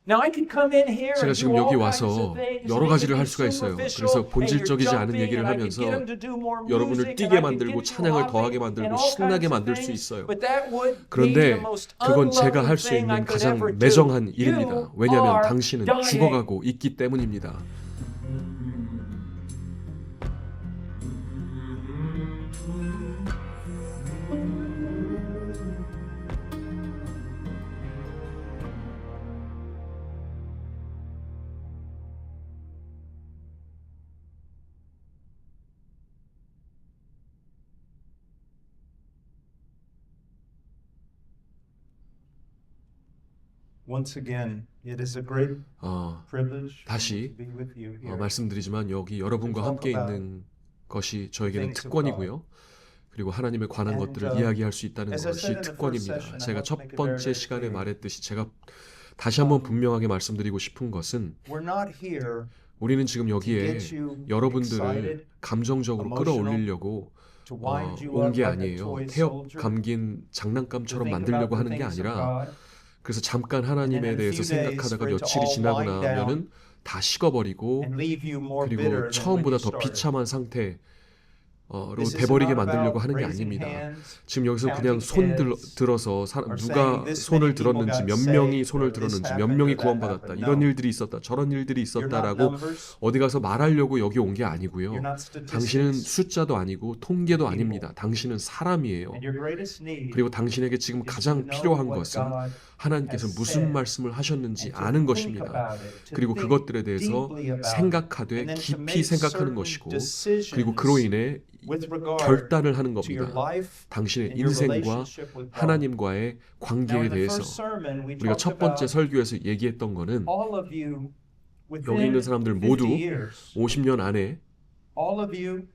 Now I could come in here 제가 and do 지금 여기 all kinds of 와서 things, 여러 and it could 가지를 be 할 수가 있어요. superficial, 그래서 and you're 본질적이지 않은 jumping, 얘기를 and I could get 하면서 them to do more 여러분을 music, and 뛰게 I could 만들고 get you 찬양을 더하게 hopping, 만들고 and all 신나게 kinds of 만들 수 things. 있어요. But that would be the 그런데 most 그건 제가 unloving 할 수 thing I 있는 could ever 가장 do. 매정한 일입니다. You 왜냐하면 are 당신은 dying. 죽어가고 있기 때문입니다. Once again, it is a great privilege 다시 to be with you here. 말씀드리지만 여기 여러분과 함께 있는 것이 저에게는 특권이고요. 그리고 하나님에 관한 것들을 이야기할 수 있다는 것이 특권입니다. 제가 첫 번째 시간에 말했듯이 제가 다시 한번 분명하게 말씀드리고 싶은 것은 We're not here 우리는 지금 여기에 get you 여러분들을 excited, 감정적으로 끌어올리려고 to wind you 온 up 게 like a 아니에요. toy 태엽 soldier, 감긴 to 장난감처럼 think 만들려고 about the 하는 게 things of 아니라 God. 그래서 잠깐 하나님에 And then in a 대해서 few days 생각하다가 for it to 며칠이 all 지나고 wind down 나면은 다 식어버리고 and leave you more bitter 그리고 than when 처음보다 you 더 started. 비참한 상태로 This is 돼버리게 not 만들려고 about 하는 게 raising 아닙니다. hands, 지금 여기서 그냥 counting 손 heads, 들어서 or 누가 saying this 손을 many people 들었는지 got 몇 saved, 명이 or 손을 this 들었는지 몇 happened, 명이 or that 구원받았다. happened. 이런 No. 일들이 있었다. 저런 일들이 You're not 있었다라고 numbers. 어디 가서 말하려고 여기 온 게 아니고요. You're not 당신은 statistics. 숫자도 아니고 통계도 아닙니다. 당신은 사람이에요. And your greatest need 그리고 당신에게 지금 is to 가장 know 필요한 what 것은 God 하나님께서 has 무슨 said 말씀을 하셨는지 and to 아는 think 것입니다. about it, to 그리고 think 그것들에 대해서 deeply about it, 생각하되 and then to 깊이 make 생각하는 certain 것이고 decisions 그리고 그로 인해 with regard 결단을 하는 to your 겁니다. life 당신의 and your 인생과 relationship with God. 하나님과의 Now, 관계에 in the 대해서 first sermon, we 우리가 talked 첫 번째 about 설교에서 얘기했던 거는 all of you 여기 있는 within 사람들 50 모두 years. 50년 안에 All of you, or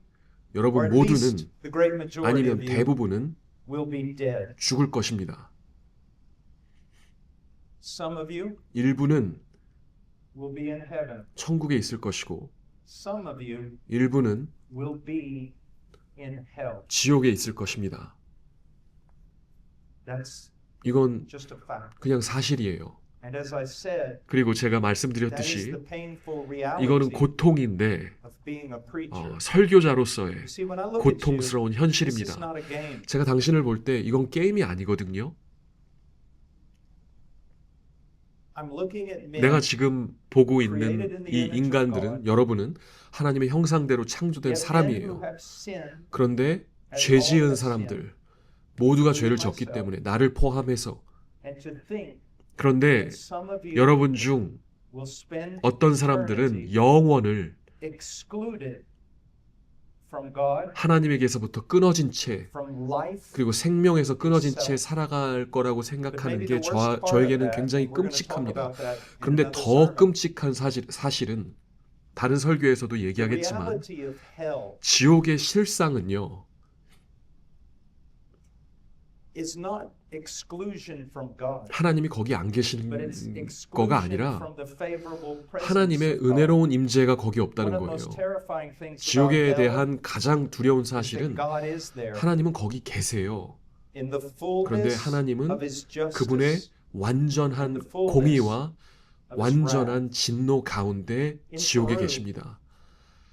여러분 at 모두는 least the great majority 아니면 of you, 대부분은 will be dead. 죽을 것입니다. Some of you 일부는 will be in heaven. 천국에 있을 것이고 Some of you 일부는 will be in hell. 지옥에 있을 것입니다. That's 이건 just a fact. 그냥 사실이에요. And as I said, 그리고 제가 that is 말씀드렸듯이 the painful reality 이거는 고통인데 of being a preacher. 설교자로서의 You see, when I look at you, 고통스러운 this is 현실입니다. not a game. 제가 당신을 볼 때 이건 게임이 아니거든요. I'm looking at men 내가 지금 보고 있는 이 인간들은 여러분은 하나님의 형상대로 창조된 yet men 사람이에요. who have sinned, 그런데 죄 지은 사람들 모두가 죄를 졌기 때문에 나를 포함해서 and to think 그런데 that some of you 여러분 중 will spend 어떤 eternity 사람들은 영원을 excluded from God, 하나님에게서부터 끊어진 채 from life. 그리고 생명에서 끊어진 채 살아갈 거라고 생각하는 게 저에게는 굉장히 끔찍합니다. 그런데 더 끔찍한 사실은 다른 설교에서도 얘기하겠지만 지옥의 실상은요. is not exclusion from God, 하나님이 거기 안 but 계시는 it's 거가 exclusion 아니라 from the favorable presence 하나님의 of God. 은혜로운 임재가 거기 One 없다는 of the 거예요. most terrifying things about 지옥에 hell 대한 가장 두려운 is 사실은 that God is there 하나님은 거기 계세요. in the 그런데 fullness 하나님은 of His 그분의 justice. 완전한 공의와 완전한 진노 가운데 지옥에 계십니다.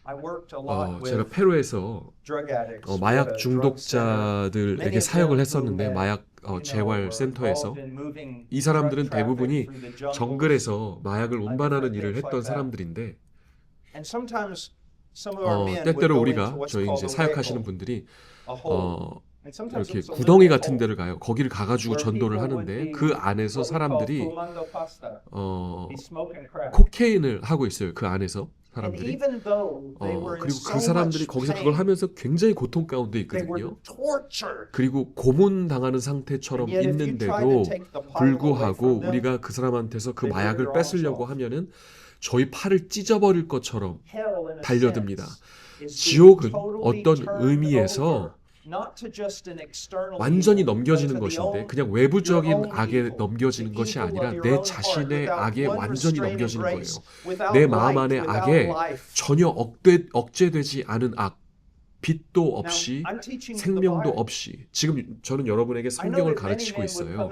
I worked a lot 제가 with 페루에서 drug addicts, with 마약 a drug center. 중독자들에게 사역을 했었는데 마약 재활 센터에서 이 사람들은 대부분이 정글에서 마약을 운반하는 일을 했던 사람들인데 때때로 우리가 저희 이제 사역하시는 분들이 이렇게 구덩이 같은 데를 가요. 거기를 가가지고 전도를 하는데 그 안에서 사람들이 코케인을 하고 있어요. 그 안에서 사람들이 그리고 그 사람들이 거기서 그걸 하면서 굉장히 고통 가운데 있거든요. 그리고 고문당하는 상태처럼 있는데도 불구하고 우리가 그 사람한테서 그 마약을 뺏으려고 하면은 저희 팔을 찢어버릴 것처럼 달려듭니다. 지옥은 어떤 의미에서 완전히 넘겨지는 것인데 그냥 외부적인 악에 넘겨지는 것이 아니라 내 자신의 악에 완전히 넘겨지는 거예요. 내 마음 안에 악에 전혀 억제되지 않은 악, 빛도 없이 생명도 없이 지금 저는 여러분에게 성경을 가르치고 있어요.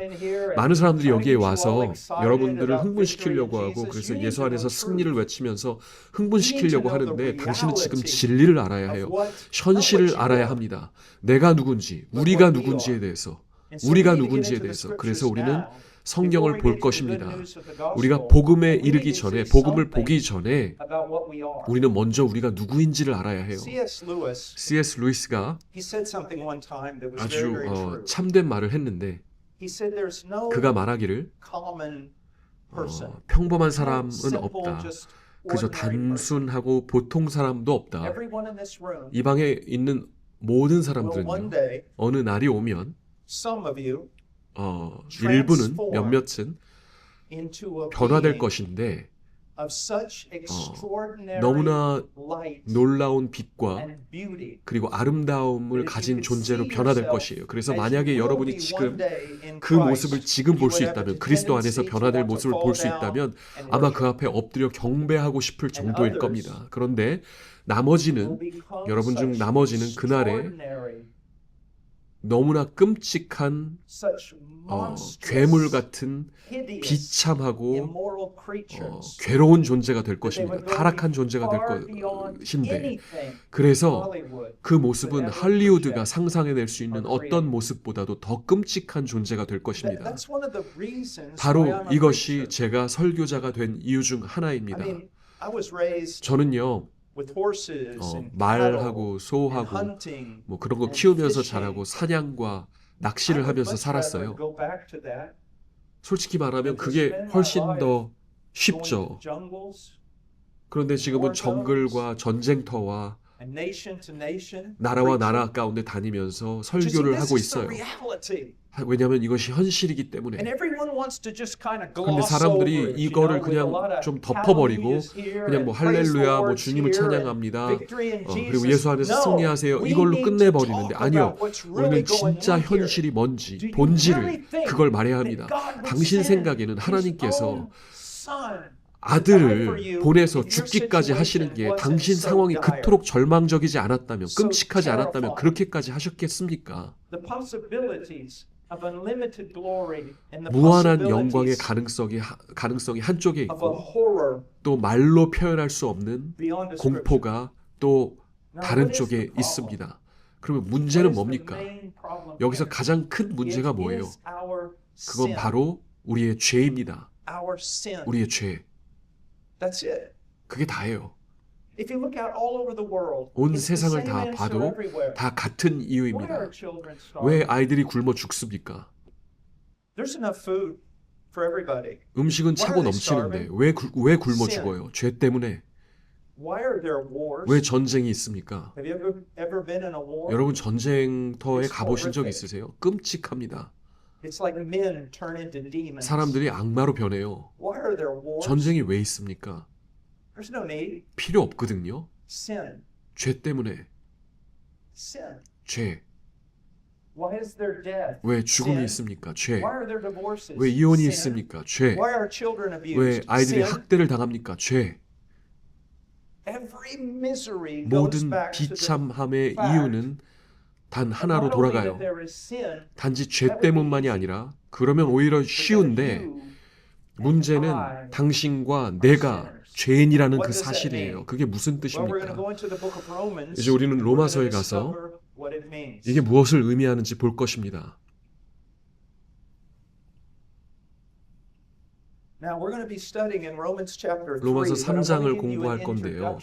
많은 사람들이 여기에 와서 여러분들을 흥분시키려고 하고 그래서 예수 안에서 승리를 외치면서 흥분시키려고 하는데 당신은 지금 진리를 알아야 해요. 현실을 알아야 합니다. 내가 누군지, 우리가 누군지에 대해서 그래서 우리는 성경을 볼 것입니다. 우리가 복음에 이르기 전에, 복음을 보기 전에 우리는 먼저 우리가 누구인지를 알아야 해요. C.S. 루이스가 아주 참된 말을 했는데 그가 말하기를 평범한 사람은 없다. 그저 단순하고 보통 사람도 없다. 이 방에 있는 모든 사람들은요. 어느 날이 오면 일부는 몇몇은 변화될 것인데 너무나 놀라운 빛과 그리고 아름다움을 가진 존재로 변화될 것이에요. 그래서 만약에 여러분이 지금 그 모습을 지금 볼 수 있다면 그리스도 안에서 변화될 모습을 볼 수 있다면 아마 그 앞에 엎드려 경배하고 싶을 정도일 겁니다. 그런데 나머지는 여러분 중 나머지는 그날에 너무나 끔찍한 괴물 같은 비참하고 괴로운 존재가 될 것입니다. 타락한 존재가 될 것인데 그래서 그 모습은 할리우드가 상상해낼 수 있는 어떤 모습보다도 더 끔찍한 존재가 될 것입니다. 바로 이것이 제가 설교자가 된 이유 중 하나입니다. 저는요 말하고 소하고 뭐 그런 거 키우면서 자라고 사냥과 낚시를 하면서 살았어요. 솔직히 말하면 그게 훨씬 더 쉽죠. 그런데 지금은 정글과 전쟁터와 나라와 나라 가운데 다니면서 설교를 하고 있어요. 왜냐하면 이것이 현실이기 때문에. 그런데 사람들이 이거를 그냥 좀 덮어버리고 그냥 뭐 할렐루야, 뭐 주님을 찬양합니다. 그리고 예수 안에서 승리하세요. 이걸로 끝내버리는데 아니요. 우리는 진짜 현실이 뭔지, 본질을 그걸 말해야 합니다. 당신 생각에는 하나님께서 아들을 보내서 죽기까지 하시는 게 당신 상황이 그토록 절망적이지 않았다면, 끔찍하지 않았다면 그렇게까지 하셨겠습니까? 무한한 영광의 가능성이 한쪽에 있고 또 말로 표현할 수 없는 공포가 또 다른 쪽에 있습니다. 그러면 문제는 뭡니까? 여기서 가장 큰 문제가 뭐예요? 그건 바로 우리의 죄입니다. 우리의 죄. 그게 다예요. 온 세상을 다 봐도 다 같은 이유입니다. 왜 아이들이 굶어 죽습니까? 음식은 차고 넘치는데 왜 굶어 죽어요? 죄 때문에. 왜 전쟁이 있습니까? 여러분 전쟁터에 가보신 적 있으세요? 끔찍합니다. 사람들이 악마로 변해요. 전쟁이 왜 있습니까? 필요 없거든요. 죄 때문에. 죄. 왜 죽음이 있습니까? 죄. 왜 이혼이 있습니까? 죄. 왜 아이들이 학대를 당합니까? 죄. 모든 비참함의 이유는 단 하나로 돌아가요. 단지 죄 때문만이 아니라 그러면 오히려 쉬운데 문제는 당신과 내가 죄인이라는 그 사실이에요. 그게 무슨 뜻입니까? 이제 우리는 로마서에 가서 이게 무엇을 의미하는지 볼 것입니다. 로마서 3장을 공부할 건데요.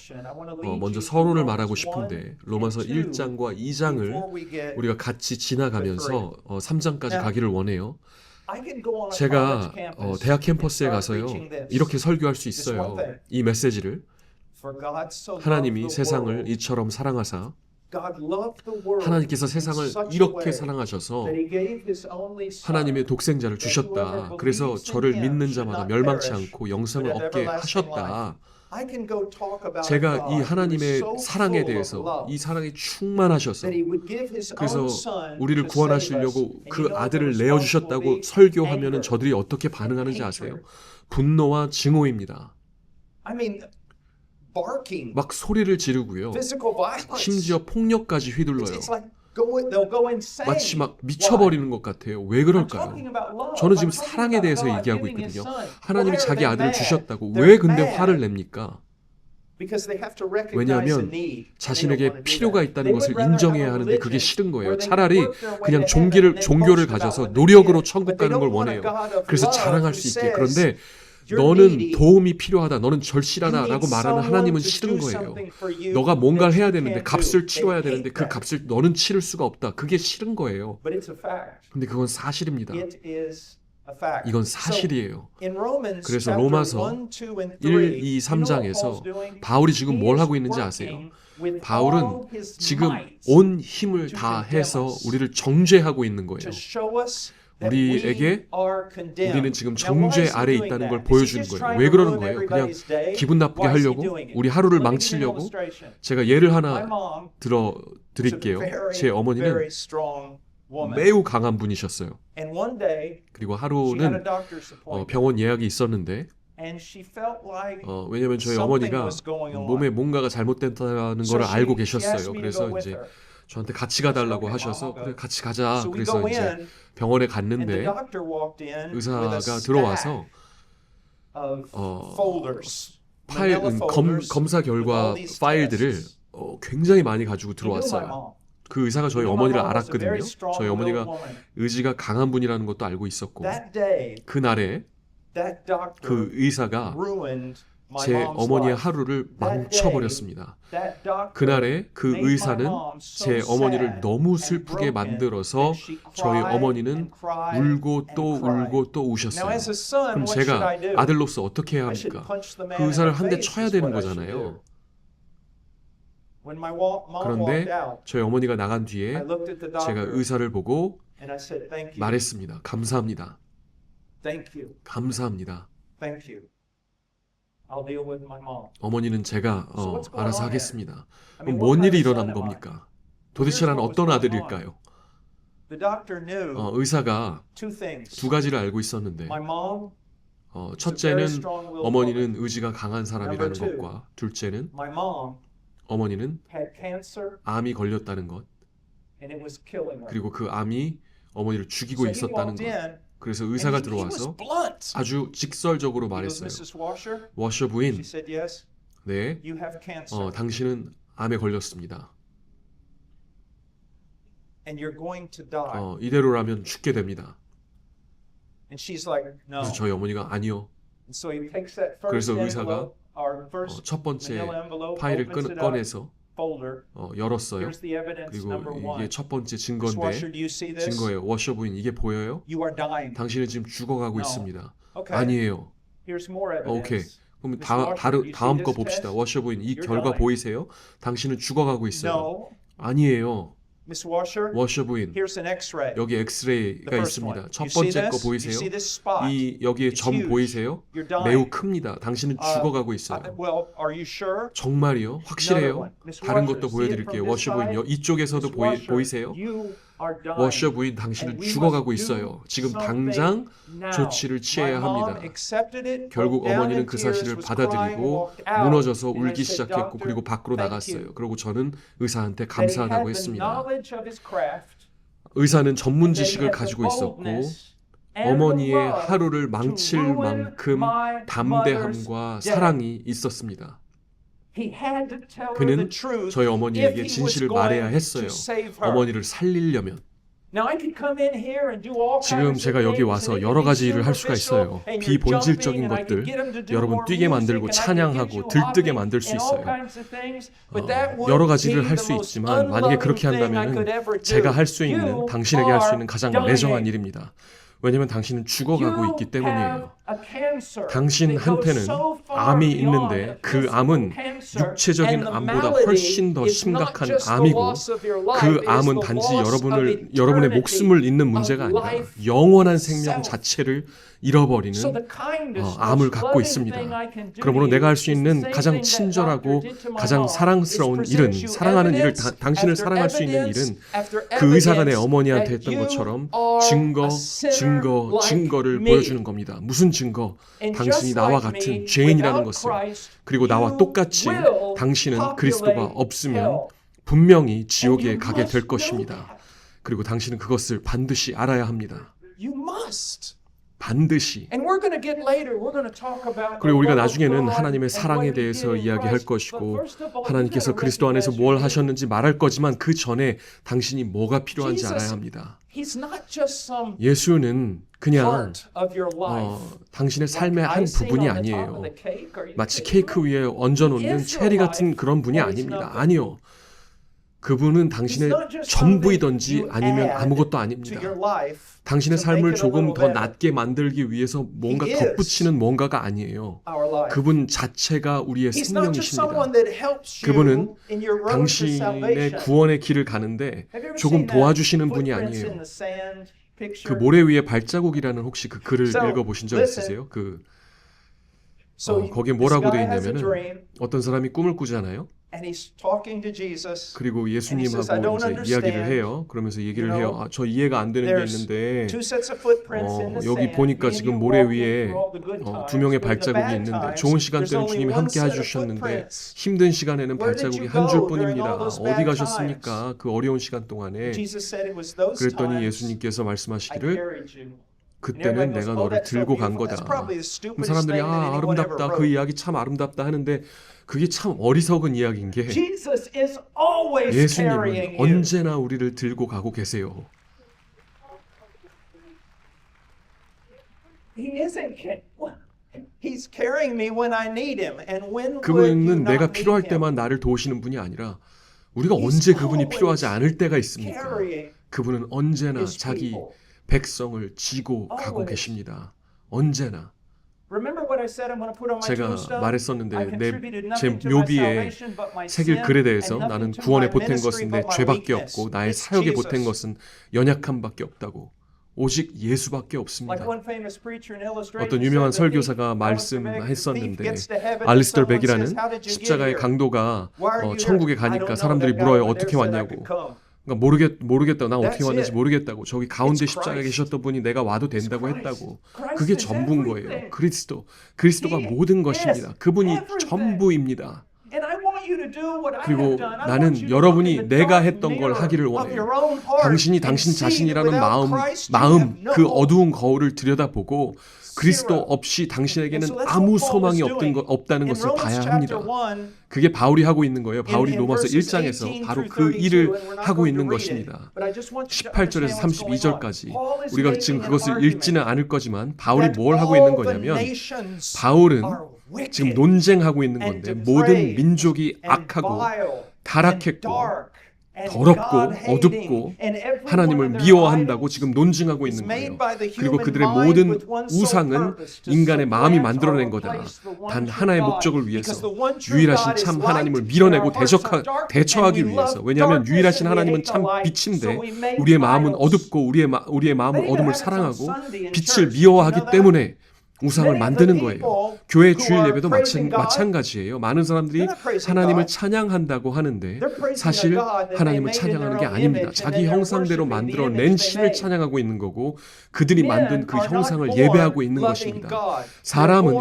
먼저 서론을 말하고 싶은데 로마서 1장과 2장을 우리가 같이 지나가면서 3장까지 가기를 원해요. 제가 대학 캠퍼스에 가서요. 이렇게 설교할 수 있어요. 이 메시지를 하나님이 세상을 이처럼 사랑하사 하나님께서 세상을 이렇게 사랑하셔서 하나님의 독생자를 주셨다. 그래서 저를 믿는 자마다 멸망치 않고 영생을 얻게 하셨다. 제가 이 하나님의 사랑에 대해서 이 사랑이 충만하셔서 그래서 우리를 구원하시려고 그 아들을 내어주셨다고 설교하면 저들이 어떻게 반응하는지 아세요? 분노와 증오입니다. barking, 막 소리를 지르고요. physical violence. 심지어 폭력까지 휘둘러요. It's like they'll go insane. 마치 막 미쳐버리는 것 같아요. 왜 그럴까요? 저는 지금 사랑에 대해서 얘기하고 있거든요. 하나님이 자기 아들을 주셨다고 왜 근데 화를 냅니까? 왜냐하면 자신에게 필요가 있다는 것을 인정해야 하는데 그게 싫은 거예요. 차라리 그냥 종교를 가져서 노력으로 천국 가는 걸 원해요. 그래서 자랑할 수 있게. 그런데 너는 도움이 필요하다, 너는 절실하다 라고 말하는 하나님은 싫은 거예요. 너가 뭔가를 해야 되는데, 값을 치러야 되는데 그 값을 너는 치를 수가 없다. 그게 싫은 거예요. 근데 그건 사실입니다. 이건 사실이에요. 그래서 로마서 1, 2, 3장에서 바울이 지금 뭘 하고 있는지 아세요? 바울은 지금 온 힘을 다해서 우리를 정죄하고 있는 거예요. 우리는 지금 정죄 아래에 있다는 걸 보여주는 거예요. 왜 그러는 거예요? 그냥 기분 나쁘게 하려고? 우리 하루를 망치려고? 제가 예를 하나 들어드릴게요. 제 어머니는 매우 강한 분이셨어요. 그리고 하루는 병원 예약이 있었는데 왜냐면 저희 어머니가 몸에 뭔가가 잘못됐다는 걸 알고 계셨어요. 그래서 이제 저한테 같이 가달라고 하셔서 그래 같이 가자. 그래서 이제 병원에 갔는데 의사가 들어와서 검사 결과 파일들을 굉장히 많이 가지고 들어왔어요. 그 의사가 저희 어머니를 알았거든요. 저희 어머니가 의지가 강한 분이라는 것도 알고 있었고 그날에 그 의사가 제 어머니의 하루를 망쳐버렸습니다. 그날에 그 의사는 제 어머니를 너무 슬프게 만들어서 저희 어머니는 울고 또 울고 또 우셨어요. 그럼 제가 아들로서 어떻게 해야 합니까? 그 의사를 한 대 쳐야 되는 거잖아요. 그런데 저희 어머니가 나간 뒤에 제가 의사를 보고 말했습니다. 감사합니다. 감사합니다. 어머니는 제가 알아서 하겠습니다. 그럼 뭔 일이 일어난 겁니까? 도대체 난 어떤 아들일까요? 의사가 두 가지를 알고 있었는데 첫째는 어머니는 의지가 강한 사람이라는 것과 둘째는 어머니는 암이 걸렸다는 것 그리고 그 암이 어머니를 죽이고 있었다는 것. 그래서 의사가 들어와서 아주 직설적으로 말했어요. 워셔 부인, 네, 당신은 암에 걸렸습니다. 이대로라면 죽게 됩니다. 그래서 저희 어머니가 아니요. 그래서 의사가 첫 번째 파일을 꺼내서 열었어요. 그리고 이게 첫 번째 증거예요. 워셔 부인, 이게 보여요? 당신은 지금 죽어가고 있습니다. 아니에요. 오케이. 그럼 다음 거 봅시다. 워셔 부인, 이 결과 보이세요? 당신은 죽어가고 있어요. 아니에요. 워셔 부인, 여기 엑스레이가 있습니다. 첫 번째 거 보이세요? 여기에 점 보이세요? 매우 큽니다. 당신은 죽어가고 있어요. 정말이요? 확실해요? 다른 것도 보여드릴게요. 워셔 부인, 이쪽에서도 보이세요? 워셔 부인, 당신은 죽어가고 있어요. 지금 당장 조치를 취해야 합니다. 결국 어머니는 그 사실을 받아들이고 무너져서 울기 시작했고 그리고 밖으로 나갔어요. 그리고 저는 의사한테 감사하다고 했습니다. 의사는 전문 지식을 가지고 있었고 어머니의 하루를 망칠 만큼 담대함과 사랑이 있었습니다. 그는 저희 어머니에게 진실을 말해야 했어요. 어머니를 살리려면. 지금 제가 여기 와서 여러 가지 일을 할 수가 있어요. 비본질적인 것들, 여러분 뛰게 만들고 찬양하고 들뜨게 만들 수 있어요. 여러 가지 일을 할 수 있지만 만약에 그렇게 한다면 제가 할 수 있는, 당신에게 할 수 있는 가장 매정한 일입니다. 왜냐하면 당신은 죽어가고 있기 때문이에요. 당신한테는 암이 있는데 그 암은 육체적인 암보다 훨씬 더 심각한 암이고 그 암은 단지 여러분의 목숨을 잃는 문제가 아니라 영원한 생명 자체를 잃어버리는 암을 갖고 있습니다. 그러므로 내가 할 수 있는 가장 친절하고 가장 사랑스러운 일은, 사랑하는 일을, 당신을 사랑할 수 있는 일은 그 의사가 내 어머니한테 했던 것처럼 증거를 보여주는 겁니다. 무슨 증거, 당신이 나와 같은 죄인이라는 것을, 그리고 나와 똑같이 당신은 그리스도가 없으면 분명히 지옥에 가게 될 것입니다. 그리고 당신은 그것을 반드시 알아야 합니다. 반드시. 그리고 우리가 나중에는 하나님의 사랑에 대해서 이야기할 것이고 하나님께서 그리스도 안에서 뭘 하셨는지 말할 거지만 그 전에 당신이 뭐가 필요한지 알아야 합니다. 예수는 그냥 당신의 삶의 한 부분이 아니에요. 마치 케이크 위에 얹어놓는 체리 같은 그런 분이 아닙니다. 아니요. 그분은 당신의 전부이든지 아니면 아무것도 아닙니다. 당신의 삶을 조금 더 낫게 만들기 위해서 뭔가 덧붙이는 뭔가가 아니에요. 그분 자체가 우리의 생명이십니다. 그분은 당신의 구원의 길을 가는데 조금 도와주시는 분이 아니에요. 그 모래 위에 발자국이라는 혹시 그 글을 읽어보신 적 있으세요? 거기에 뭐라고 되어 있냐면은 어떤 사람이 꿈을 꾸잖아요. 그리고 예수님하고 이제 이야기를 해요. 그러면서 얘기를 해요. 저 이해가 안 되는 게 있는데 여기 보니까 지금 모래 위에 두 명의 발자국이 있는데 좋은 시간 때는 주님이 함께 해주셨는데 힘든 시간에는 발자국이 한 줄뿐입니다. 어디 가셨습니까? 그 어려운 시간 동안에. 그랬더니 예수님께서 말씀하시기를 그때는 내가 너를 들고 간 거다. 그럼 사람들이 아름답다. 그 이야기 참 아름답다 하는데 그게 참 어리석은 이야기인 게 예수님은 언제나 우리를 들고 가고 계세요. 그분은 내가 필요할 때만 나를 도우시는 분이 아니라 우리가 언제 그분이 필요하지 않을 때가 있습니까? 그분은 언제나 자기 백성을 지고 가고 계십니다. 언제나. 제가 말했었는데 제 묘비에 새길 글에 대해서 나는 구원에 보탠 것은 내 죄밖에 없고 나의 사역에 보탠 것은 연약함밖에 없다고. 오직 예수밖에 없습니다. 어떤 유명한 설교사가 말씀했었는데 알리스터 백이라는 십자가의 강도가 천국에 가니까 사람들이 물어요. 어떻게 왔냐고. 그러니까 모르겠다. 나 어떻게 왔는지 모르겠다고. 저기 가운데 십자가에 계셨던 분이 내가 와도 된다고 했다고. 그게 전부인 거예요. 그리스도가 모든 것입니다. 그분이 전부입니다. 그리고 나는 여러분이 내가 했던 걸 하기를 원해요. 당신이 당신 자신이라는 마음 그 어두운 거울을 들여다보고 그리스도 없이 당신에게는 아무 소망이 없다는 것을 봐야 합니다. 그게 바울이 하고 있는 거예요. 바울이 로마서 1장에서 바로 그 일을 하고 있는 것입니다. 18절에서 32절까지 우리가 지금 그것을 읽지는 않을 거지만 바울이 뭘 하고 있는 거냐면 바울은 지금 논쟁하고 있는 건데 모든 민족이 악하고 타락했고 더럽고 어둡고 하나님을 미워한다고 지금 논증하고 있는 거예요. 그리고 그들의 모든 우상은 인간의 마음이 만들어낸 거다. 단 하나의 목적을 위해서 유일하신 참 하나님을 밀어내고 대처하기 위해서. 왜냐하면 유일하신 하나님은 참 빛인데 우리의 마음은 어둡고 우리의 마음은 어둠을 사랑하고 빛을 미워하기 때문에 우상을 만드는 거예요. 교회 주일 예배도 마찬가지예요. 많은 사람들이 하나님을 찬양한다고 하는데 사실 하나님을 찬양하는 게 아닙니다. 자기 형상대로 만들어낸 신을 찬양하고 있는 거고 그들이 만든 그 형상을 예배하고 있는 것입니다.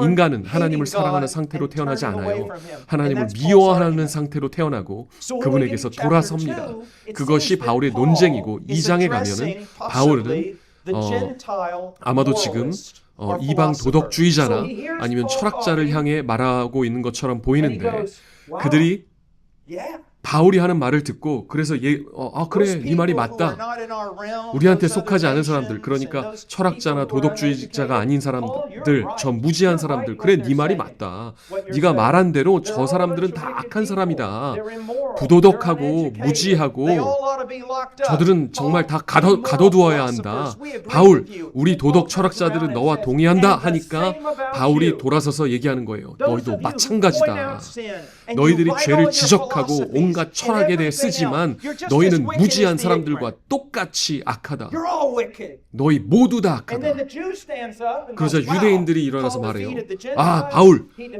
인간은 하나님을 사랑하는 상태로 태어나지 않아요. 하나님을 미워하는 상태로 태어나고 그분에게서 돌아섭니다. 그것이 바울의 논쟁이고 2장에 가면은 바울은 아마도 지금 이방 도덕주의자나 아니면 철학자를 향해 말하고 있는 것처럼 보이는데 그들이 바울이 하는 말을 듣고 그래서 그래 네 말이 맞다. 우리한테 속하지 않은 사람들 그러니까 철학자나 도덕주의자가 아닌 사람들 저 무지한 사람들 그래 네 말이 맞다. 네가 말한 대로 저 사람들은 다 악한 사람이다. 부도덕하고 무지하고 저들은 정말 다 가둬두어야 한다. 바울 우리 도덕 철학자들은 너와 동의한다 하니까 바울이 돌아서서 얘기하는 거예요. 너희도 마찬가지다. 너희들이 죄를 지적하고 온갖 철학에 대해 쓰지만 너희는 무지한 사람들과 똑같이 악하다. 너희 모두 다 악하다. 그러자 유대인들이 일어나서 말해요. 아,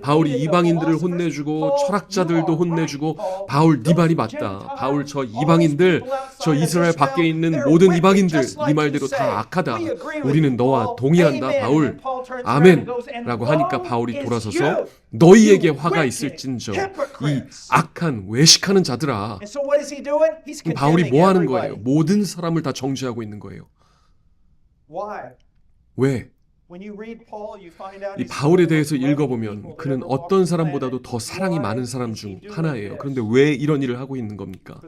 바울이 이방인들을 혼내주고 철학자들도 혼내주고 바울 네 말이 맞다. 바울 저 이방인들, 저 이스라엘 밖에 있는 모든 이방인들 네 말대로 다 악하다. 우리는 너와 동의한다, 바울. 아멘. 라고 하니까 바울이 돌아서서 너희에게 화가 있을진저 이 악한 외식하는 자들아. 바울이 뭐 하는 거예요? 모든 사람을 다 정죄하고 있는 거예요. 왜? 이 바울에 대해서 읽어보면 그는 어떤 사람보다도 더 사랑이 많은 사람 중 하나예요. 그런데 왜 이런 일을 하고 있는 겁니까?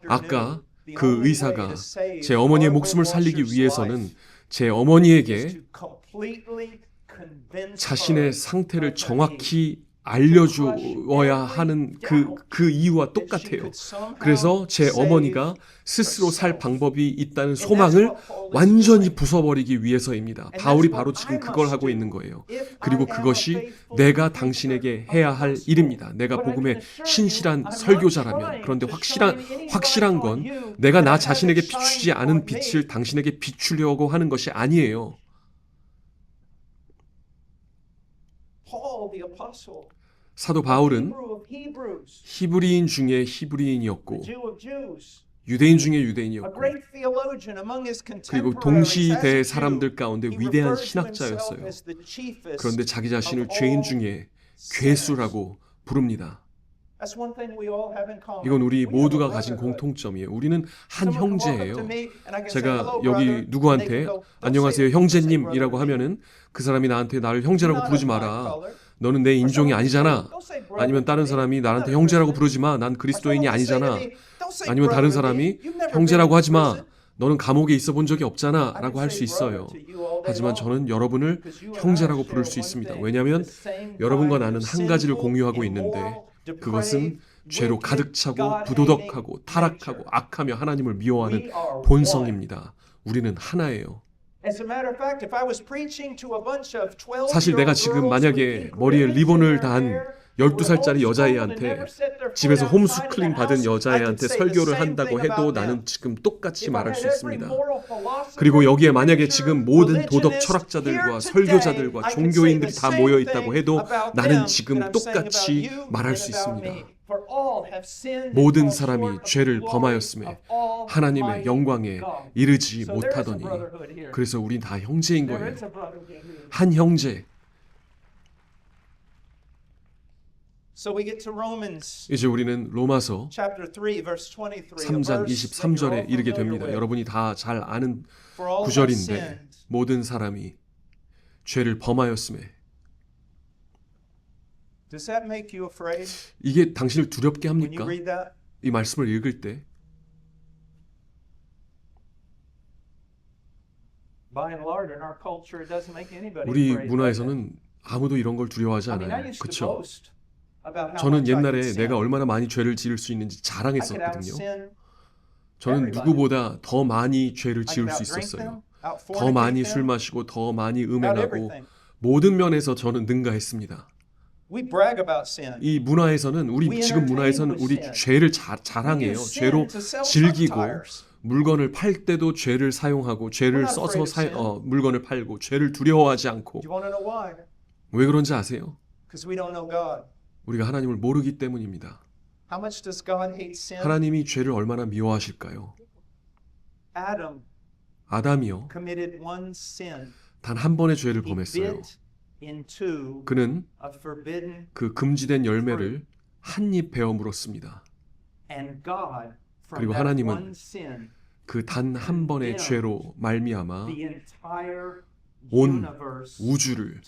아까 그 의사가 제 어머니의 목숨을 살리기 위해서는 제 어머니에게 자신의 상태를 정확히 알려주어야 하는 그 이유와 똑같아요. 그래서 제 어머니가 스스로 살 방법이 있다는 소망을 완전히 부숴버리기 위해서입니다. 바울이 바로 지금 그걸 하고 있는 거예요. 그리고 그것이 내가 당신에게 해야 할 일입니다. 내가 복음의 신실한 설교자라면. 그런데 확실한 건 내가 나 자신에게 비추지 않은 빛을 당신에게 비추려고 하는 것이 아니에요. 사도 바울은 히브리인 중에 히브리인이었고 유대인 중에 유대인이었고 그리고 동시대 사람들 가운데 위대한 신학자였어요. 그런데 자기 자신을 죄인 중에 괴수라고 부릅니다. 이건 우리 모두가 가진 공통점이에요. 우리는 한 형제예요. 제가 여기 누구한테 안녕하세요 형제님이라고 하면은 그 사람이 나한테 나를 형제라고 부르지 마라. 너는 내 인종이 아니잖아. 아니면 다른 사람이 나한테 형제라고 부르지 마. 난 그리스도인이 아니잖아. 아니면 다른 사람이 형제라고 하지 마. 너는 감옥에 있어 본 적이 없잖아. 라고 할 수 있어요. 하지만 저는 여러분을 형제라고 부를 수 있습니다. 왜냐하면 여러분과 나는 한 가지를 공유하고 있는데 그것은 죄로 가득 차고 부도덕하고 타락하고 악하며 하나님을 미워하는 본성입니다. 우리는 하나예요. 사실 내가 지금 만약에 머리에 리본을 단 12살짜리 여자애한테 집에서 홈스쿨링 받은 여자애한테 설교를 한다고 해도 나는 지금 똑같이 말할 수 있습니다. 그리고 여기에 만약에 지금 모든 도덕 철학자들과 설교자들과 종교인들이 다 모여 있다고 해도 나는 지금 똑같이 말할 수 있습니다. 모든 사람이 죄를 범하였음에 하나님의 영광에 이르지 못하더니 그래서 우린 다 형제인 거예요. 한 형제. 이제 우리는 로마서 3장 23절에 이르게 됩니다. 여러분이 다 잘 아는 구절인데 모든 사람이 죄를 범하였음에 이게 당신을 두렵게 합니까? 이 말씀을 읽을 때 우리 문화에서는 아무도 이런 걸 두려워하지 않아요. 그렇죠? 저는 옛날에 내가 얼마나 많이 죄를 지을 수 있는지 자랑했었거든요. 저는 누구보다 더 많이 죄를 지을 수 있었어요. 더 많이 술 마시고 더 많이 음행하고 모든 면에서 저는 능가했습니다. 이 문화에서는 지금 문화에서는 우리 죄를 자랑해요. 죄로 즐기고 물건을 팔 때도 죄를 사용하고 죄를 써서 물건을 팔고 죄를 두려워하지 않고 왜 그런지 아세요? 우리가 하나님을 모르기 때문입니다. 하나님이 죄를 얼마나 미워하실까요? 아담이요. 단 한 번의 죄를 범했어요. 그는 그 금지된 열매를 한 입 베어 물었습니다. 그리고 하나님은 그 단 한 번의 죄로 말미암아 온 우주를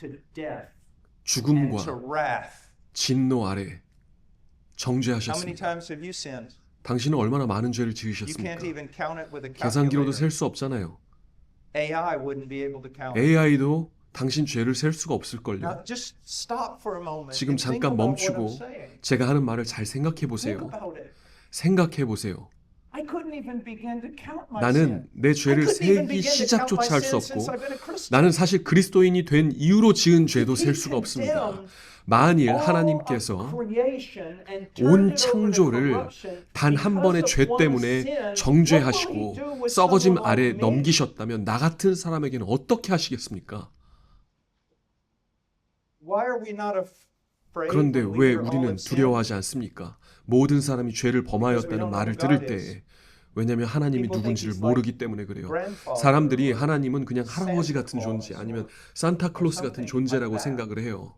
죽음과 진노 아래 정죄하셨습니다. 당신은 얼마나 많은 죄를 지으셨습니까? 계산기로도 셀 수 없잖아요. AI도 당신 죄를 셀 수가 없을걸요. 지금 잠깐 멈추고 제가 하는 말을 잘 생각해 보세요. 생각해 보세요. I couldn't even begin to count my 나는 sin. 내 죄를 I couldn't even 세기 begin to count my 시작조차 할 수 sin 없고 since I've been a Christian. 나는 사실 그리스도인이 된 이후로 지은 죄도 He 셀 수가 없습니다. condemned 만일 all 하나님께서 of creation and 온 turned it over to 창조를 corruption 단 한 because 번의 of 죄 one 때문에 sin, what will he do 정죄하시고 with 썩어짐 someone 아래 like me? 넘기셨다면 나 같은 사람에게는 어떻게 하시겠습니까? Why are we not afraid 그런데 when we 왜 hear all 우리는 have sinned? 두려워하지 않습니까? 모든 사람이 죄를 범하였다는 말을 들을 때 왜냐하면 하나님이 누군지를 모르기 때문에 그래요. 사람들이 하나님은 그냥 할아버지 같은 존재 아니면 산타클로스 같은 존재라고 생각을 해요.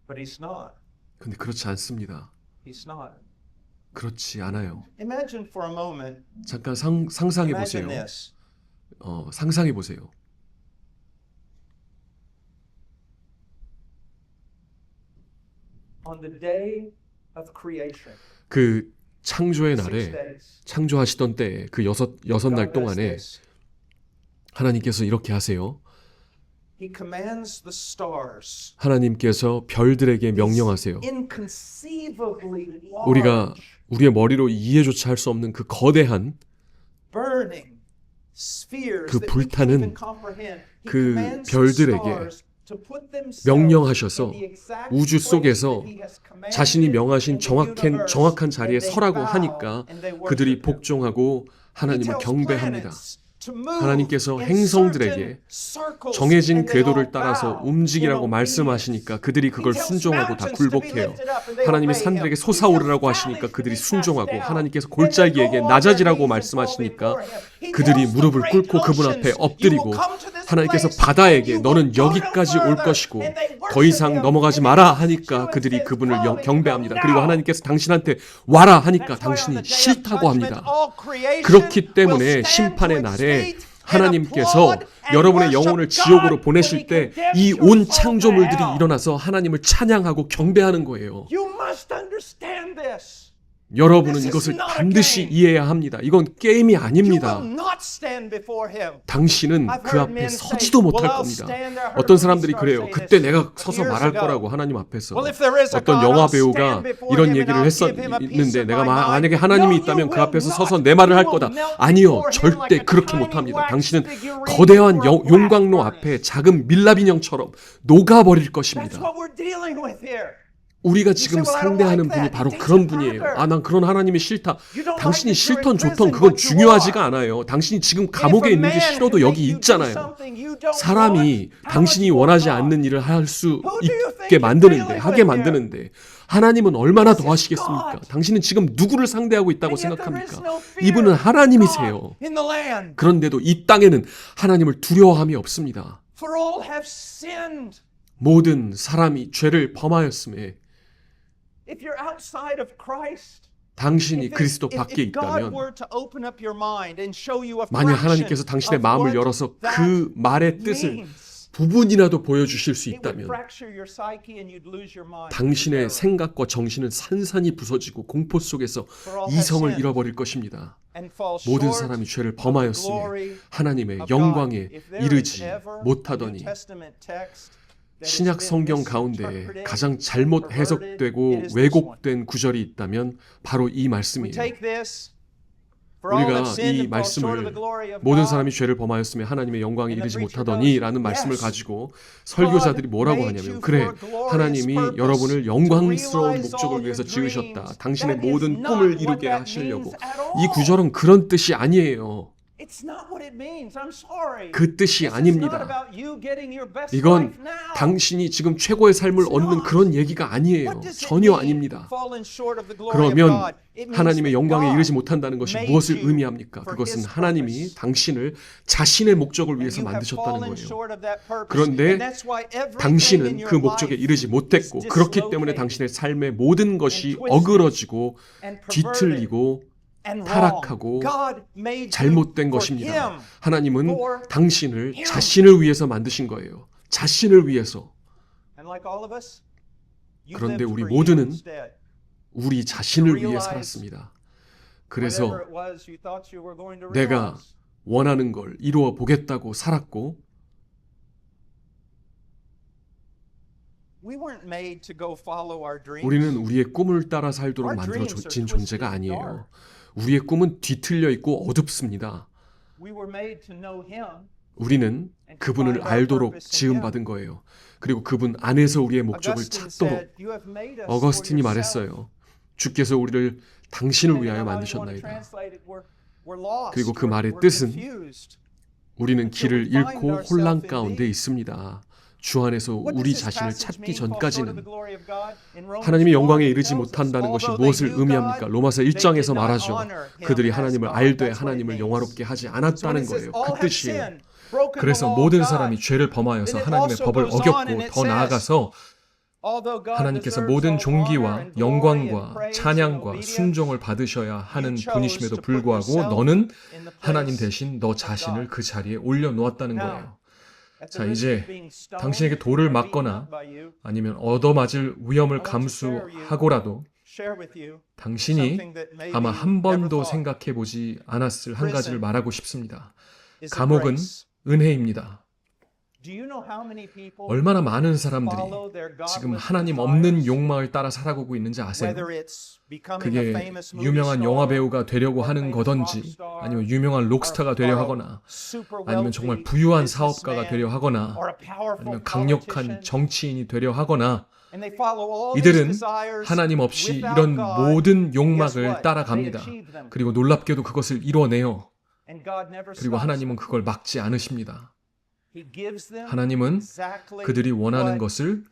But he's not. 근데 그렇지 않습니다. He's not. 그렇지 않아요. Imagine for a moment. 잠깐 상상해 보세요. Imagine this. 상상해 보세요. On the day of creation. 그 창조의 날에 6 days. 창조하시던 때에 그 여섯 날 동안에 하나님께서 이렇게 하세요. He commands the stars. 하나님께서 별들에게 명령하세요. Inconceivably 우리가 large, 우리의 머리로 이해조차 할 수 없는 그 거대한 burning spheres 그 that we can't 불타는 even comprehend. He 그 commands the 별들에게 stars to put themselves 명령하셔서 in the exact 우주 place 속에서 that he has commanded 자신이 명하신 in the universe, 정확한 자리에 and they 서라고 bow 하니까 and they worship 그들이 him. 복종하고 He 하나님을 tells 경배합니다. planets to move 하나님께서 in 행성들에게 certain circles, 정해진 and they all 궤도를 따라서 bow 움직이라고 in 말씀하시니까 그들이 그걸 He tells 순종하고 다 mountains to be 굴복해요. lifted up, and they 하나님이 obey 산들에게 him. 솟아오르라고 He tells 하시니까 valleys to 그들이 be cast 순종하고 down, 하나님께서 and they 골짜기에게 go on their 낮아지라고 knees and fall 말씀하시니까 before him. He 그들이 tells the 무릎을 great 꿇고 그분 앞에 oceans, 엎드리고 "You will come to this 하나님께서 place, 바다에게 and you 너는 will go no 여기까지 올 further." 것이고 And they 더 worship 이상 him, 넘어가지 and he 마라 comes to 하니까 and 그들이 says, 그분을 "Come," and you 경배합니다. go, 그리고 "No." 하나님께서 당신한테 와라 하니까 That's why on 당신이 the day of 싫다고 judgment, 합니다. all creation 그렇기 will 때문에 stand 심판의 to its 날에 feet and 하나님께서 applaud and 여러분의 worship 영혼을 God 지옥으로 when 보내실 he 때 condemns 이 your 온 soul to 창조물들이 hell. 일어나서 하나님을 찬양하고 경배하는 거예요. You must understand this. 여러분은 This is 이것을 not a 반드시 game. 이해해야 합니다. 이건 게임이 You 아닙니다. will not stand before him. 당신은 I've 그 heard 앞에 men say, 서지도 못할 "Well, I'll 겁니다. stand there." I heard 어떤 a 사람들이 movie 그래요. star say 그때 this 내가 서서 years 말할 ago. 거라고 하나님 앞에서. Well, if there is a 어떤 God, 영화 I'll 배우가 stand before 이런 him and 얘기를 I'll give him a piece 했는데 of 내가 my mind. 만약에 하나님이 No, 있다면 you 그 will 앞에서 not. 서서 내 말을 할 You 거다. will melt 아니요. before him 절대 like a 그렇게 tiny 못합니다. wax 당신은 figurine 거대한 before a 용광로 wax 앞에 furnace. 작은 밀랍 인형처럼 녹아버릴 That's 것입니다. what we're dealing with here. 우리가 지금 You say, "Well, I don't 상대하는 like 분이 that. 바로 He 그런 takes it 분이에요. further. 아, 난 그런 하나님이 싫다. You don't 당신이 like that you're 싫던 in 좋던 prison, 그건 but you 중요하지가 are. 않아요. 당신이 지금 And if 감옥에 a 있는 게 man 싫어도 can 여기 make you do 있잖아요. something you don't 사람이 want, how 당신이 much more 원하지 God? 않는 일을 할 수 Who do you think 있게 you're 만드는데, dealing 하게 with 만드는데 하나님은 얼마나 This 더 is 하시겠습니까? God. 당신은 지금 누구를 상대하고 있다고 And yet there is 생각합니까? no fear 이분은 of 하나님이세요. God in the land. 그런데도 이 땅에는 하나님을 두려워함이 없습니다. For all have sinned. 모든 사람이 죄를 범하였음에 If you're outside of Christ, 당신이 그리스도 밖에 if God 있다면 were to open up your mind and show you a 만약 fraction 하나님께서 당신의 of 마음을 what 열어서 that 그 말의 뜻을 means, 부분이라도 보여주실 수 it would 있다면 fracture your psyche and you'd lose your mind. 당신의 생각과 정신은 산산이 부서지고 공포 속에서 이성을 잃어버릴 것입니다. And fall 모든 short 사람이 죄를 of the 범하였으며 glory 하나님의 of 영광에 God. If there is 이르지 ever a 못하더니 New Testament text that has 신약 been 성경 가운데 misinterpreted, 가장 잘못 perverted, 해석되고 it is this one. 왜곡된 구절이 있다면 바로 이 We 말씀이에요. take this, for all 우리가 have sinned 이 and fall short of 말씀을 the glory of 모든 God. 사람이 죄를 범하였으며 하나님의 영광에 And the 이르지 preacher 못하더니 goes, 라는 말씀을 "Yes, 가지고 설교자들이 뭐라고 God made 하냐면 you 그래 for a glorious 하나님이 purpose, 여러분을 to 영광스러운 realize 목적을 all 위해서 your 지으셨다. dreams. 당신의 That is 모든 not 꿈을 what 이루게 that 하시려고. means at 이 all. 구절은 그런 뜻이 아니에요. It's not what it means. I'm sorry. 그 뜻이 This is not 아닙니다. about you getting your best 이건 life now. 당신이 지금 최고의 삶을 It's 얻는 not. 그런 얘기가 아니에요. What does it 전혀 mean, 아닙니다. fallen short of the glory of 그러면 God? It means 하나님의 that 영광에 God 이르지 못한다는 것이 made 무엇을 you 의미합니까? for 그것은 His 하나님이 purpose. 당신을 자신의 목적을 And 위해서 you have 만드셨다는 fallen 거예요. short of that purpose. 그런데 And that's why everything in 당신은 your 그 목적에 life 이르지 못했고 is 그렇기 때문에 dislocated 당신의 삶의 모든 것이 and twisted 어그러지고 and perverted 뒤틀리고 and 타락하고 wrong. God made you 잘못된 for 것입니다. Him. 하나님은 for 당신을 him. 자신을 위해서 만드신 거예요. 자신을 위해서. And like all of us, you 그런데 lived 우리 for you 모두는 instead. 우리 자신을 위해 realize 살았습니다. 그래서 Whatever it was you thought you were going to 내가 realize. 원하는 걸 이루어 보겠다고 살았고 We weren't made to go follow our dreams. 우리는 우리의 꿈을 따라 살도록 Our dreams are 만들어진 twisted 존재가 and 아니에요. dark. 우리의 꿈은 뒤틀려 있고 어둡습니다. We were made to know him. 우리는 그분을 알도록 지음받은 거예요. 그리고 그분 안에서 우리의 목적을 찾도록. 어거스틴이 말했어요. 주께서 우리를 당신을 위하여 만드셨나이다. 그리고 그 말의 뜻은 우리는 길을 잃고 혼란 가운데 있습니다. 주 안에서 우리 자신을 찾기 전까지는 하나님의 영광에 이르지 못한다는 것이 무엇을 의미합니까? 로마서 1장에서 말하죠. 그들이 하나님을 알되 하나님을 영화롭게 하지 않았다는 거예요. 그 뜻이에요. 그래서 모든 사람이 죄를 범하여서 하나님의 법을 어겼고 더 나아가서 하나님께서 모든 존귀와 영광과 찬양과 순종을 받으셔야 하는 분이심에도 불구하고 너는 하나님 대신 너 자신을 그 자리에 올려놓았다는 거예요. 자, 이제 당신에게 돌을 맞거나 아니면 얻어맞을 위험을 감수하고라도 당신이 아마 한 번도 생각해보지 않았을 한 가지를 말하고 싶습니다. 감옥은 은혜입니다. 얼마나 많은 사람들이 지금 하나님 없는 욕망을 따라 살아가고 있는지 아세요? 그게 유명한 영화배우가 되려고 하는 거든지 아니면 유명한 록스타가 되려 하거나 아니면 정말 부유한 사업가가 되려 하거나 아니면 강력한 정치인이 되려 하거나 이들은 하나님 없이 이런 모든 욕망을 따라갑니다. 그리고 놀랍게도 그것을 이뤄내요. 그리고 하나님은 그걸 막지 않으십니다. 하나님은 그들이 원하는 것을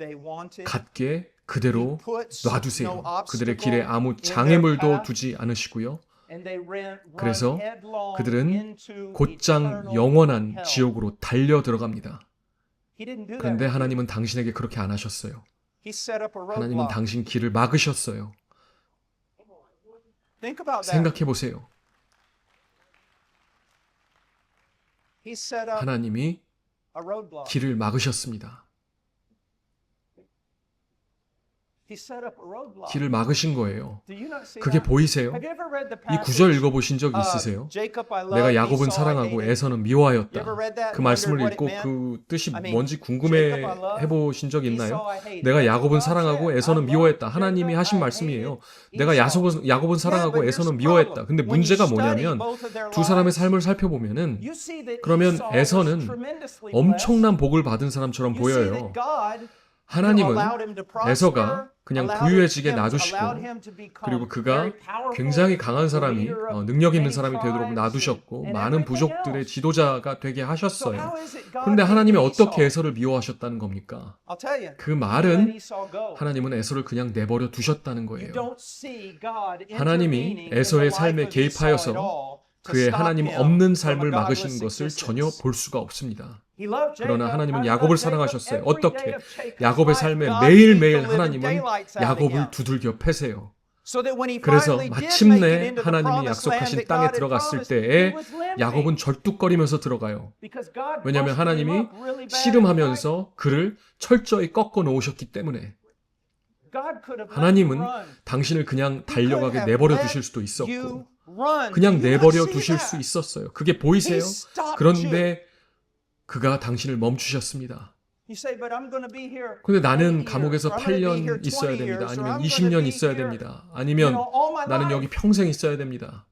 갖게 그대로 놔두세요. 그들의 길에 아무 장애물도 두지 않으시고요. 그래서 그들은 곧장 영원한 지옥으로 달려 들어갑니다. 그런데 하나님은 당신에게 그렇게 안 하셨어요. 하나님은 당신 길을 막으셨어요. 생각해 보세요. 하나님이 길을 막으셨습니다. 길을 막으신 거예요. 그게 보이세요? 이 구절 읽어보신 적 있으세요? 내가 야곱은 사랑하고 에서는 미워하였다. 그 말씀을 읽고 그 뜻이 뭔지 궁금해 해보신 적 있나요? 내가 야곱은 사랑하고 에서는 미워했다. 하나님이 하신 말씀이에요. 내가 야곱은 사랑하고 에서는 미워했다. 근데 문제가 뭐냐면 두 사람의 삶을 살펴보면은 그러면 에서는 엄청난 복을 받은 사람처럼 보여요. 하나님은 에서가 그냥 부유해지게 놔두시고 그리고 그가 굉장히 강한 사람이 능력 있는 사람이 되도록 놔두셨고 많은 부족들의 지도자가 되게 하셨어요. 그런데 하나님이 어떻게 에서를 미워하셨다는 겁니까? 그 말은 하나님은 에서를 그냥 내버려 두셨다는 거예요. 하나님이 에서의 삶에 개입하여서 그의 하나님 없는 삶을 막으시는 것을 전혀 볼 수가 없습니다. 그러나 하나님은 야곱을 사랑하셨어요. 어떻게? 야곱의 삶에 매일매일 하나님은 야곱을 두들겨 패세요. 그래서 마침내 하나님이 약속하신 땅에 들어갔을 때에 야곱은 절뚝거리면서 들어가요. 왜냐하면 하나님이 씨름하면서 그를 철저히 꺾어 놓으셨기 때문에. 하나님은 당신을 그냥 달려가게 내버려 두실 수도 있었고 그냥 내버려 두실 수 있었어요. 그게 보이세요? 그런데 그가 당신을 멈추셨습니다. 근데 나는 감옥에서 8년 있어야 됩니다. 아니면 20년 있어야 됩니다. 아니면 나는 여기 평생 있어야 됩니다.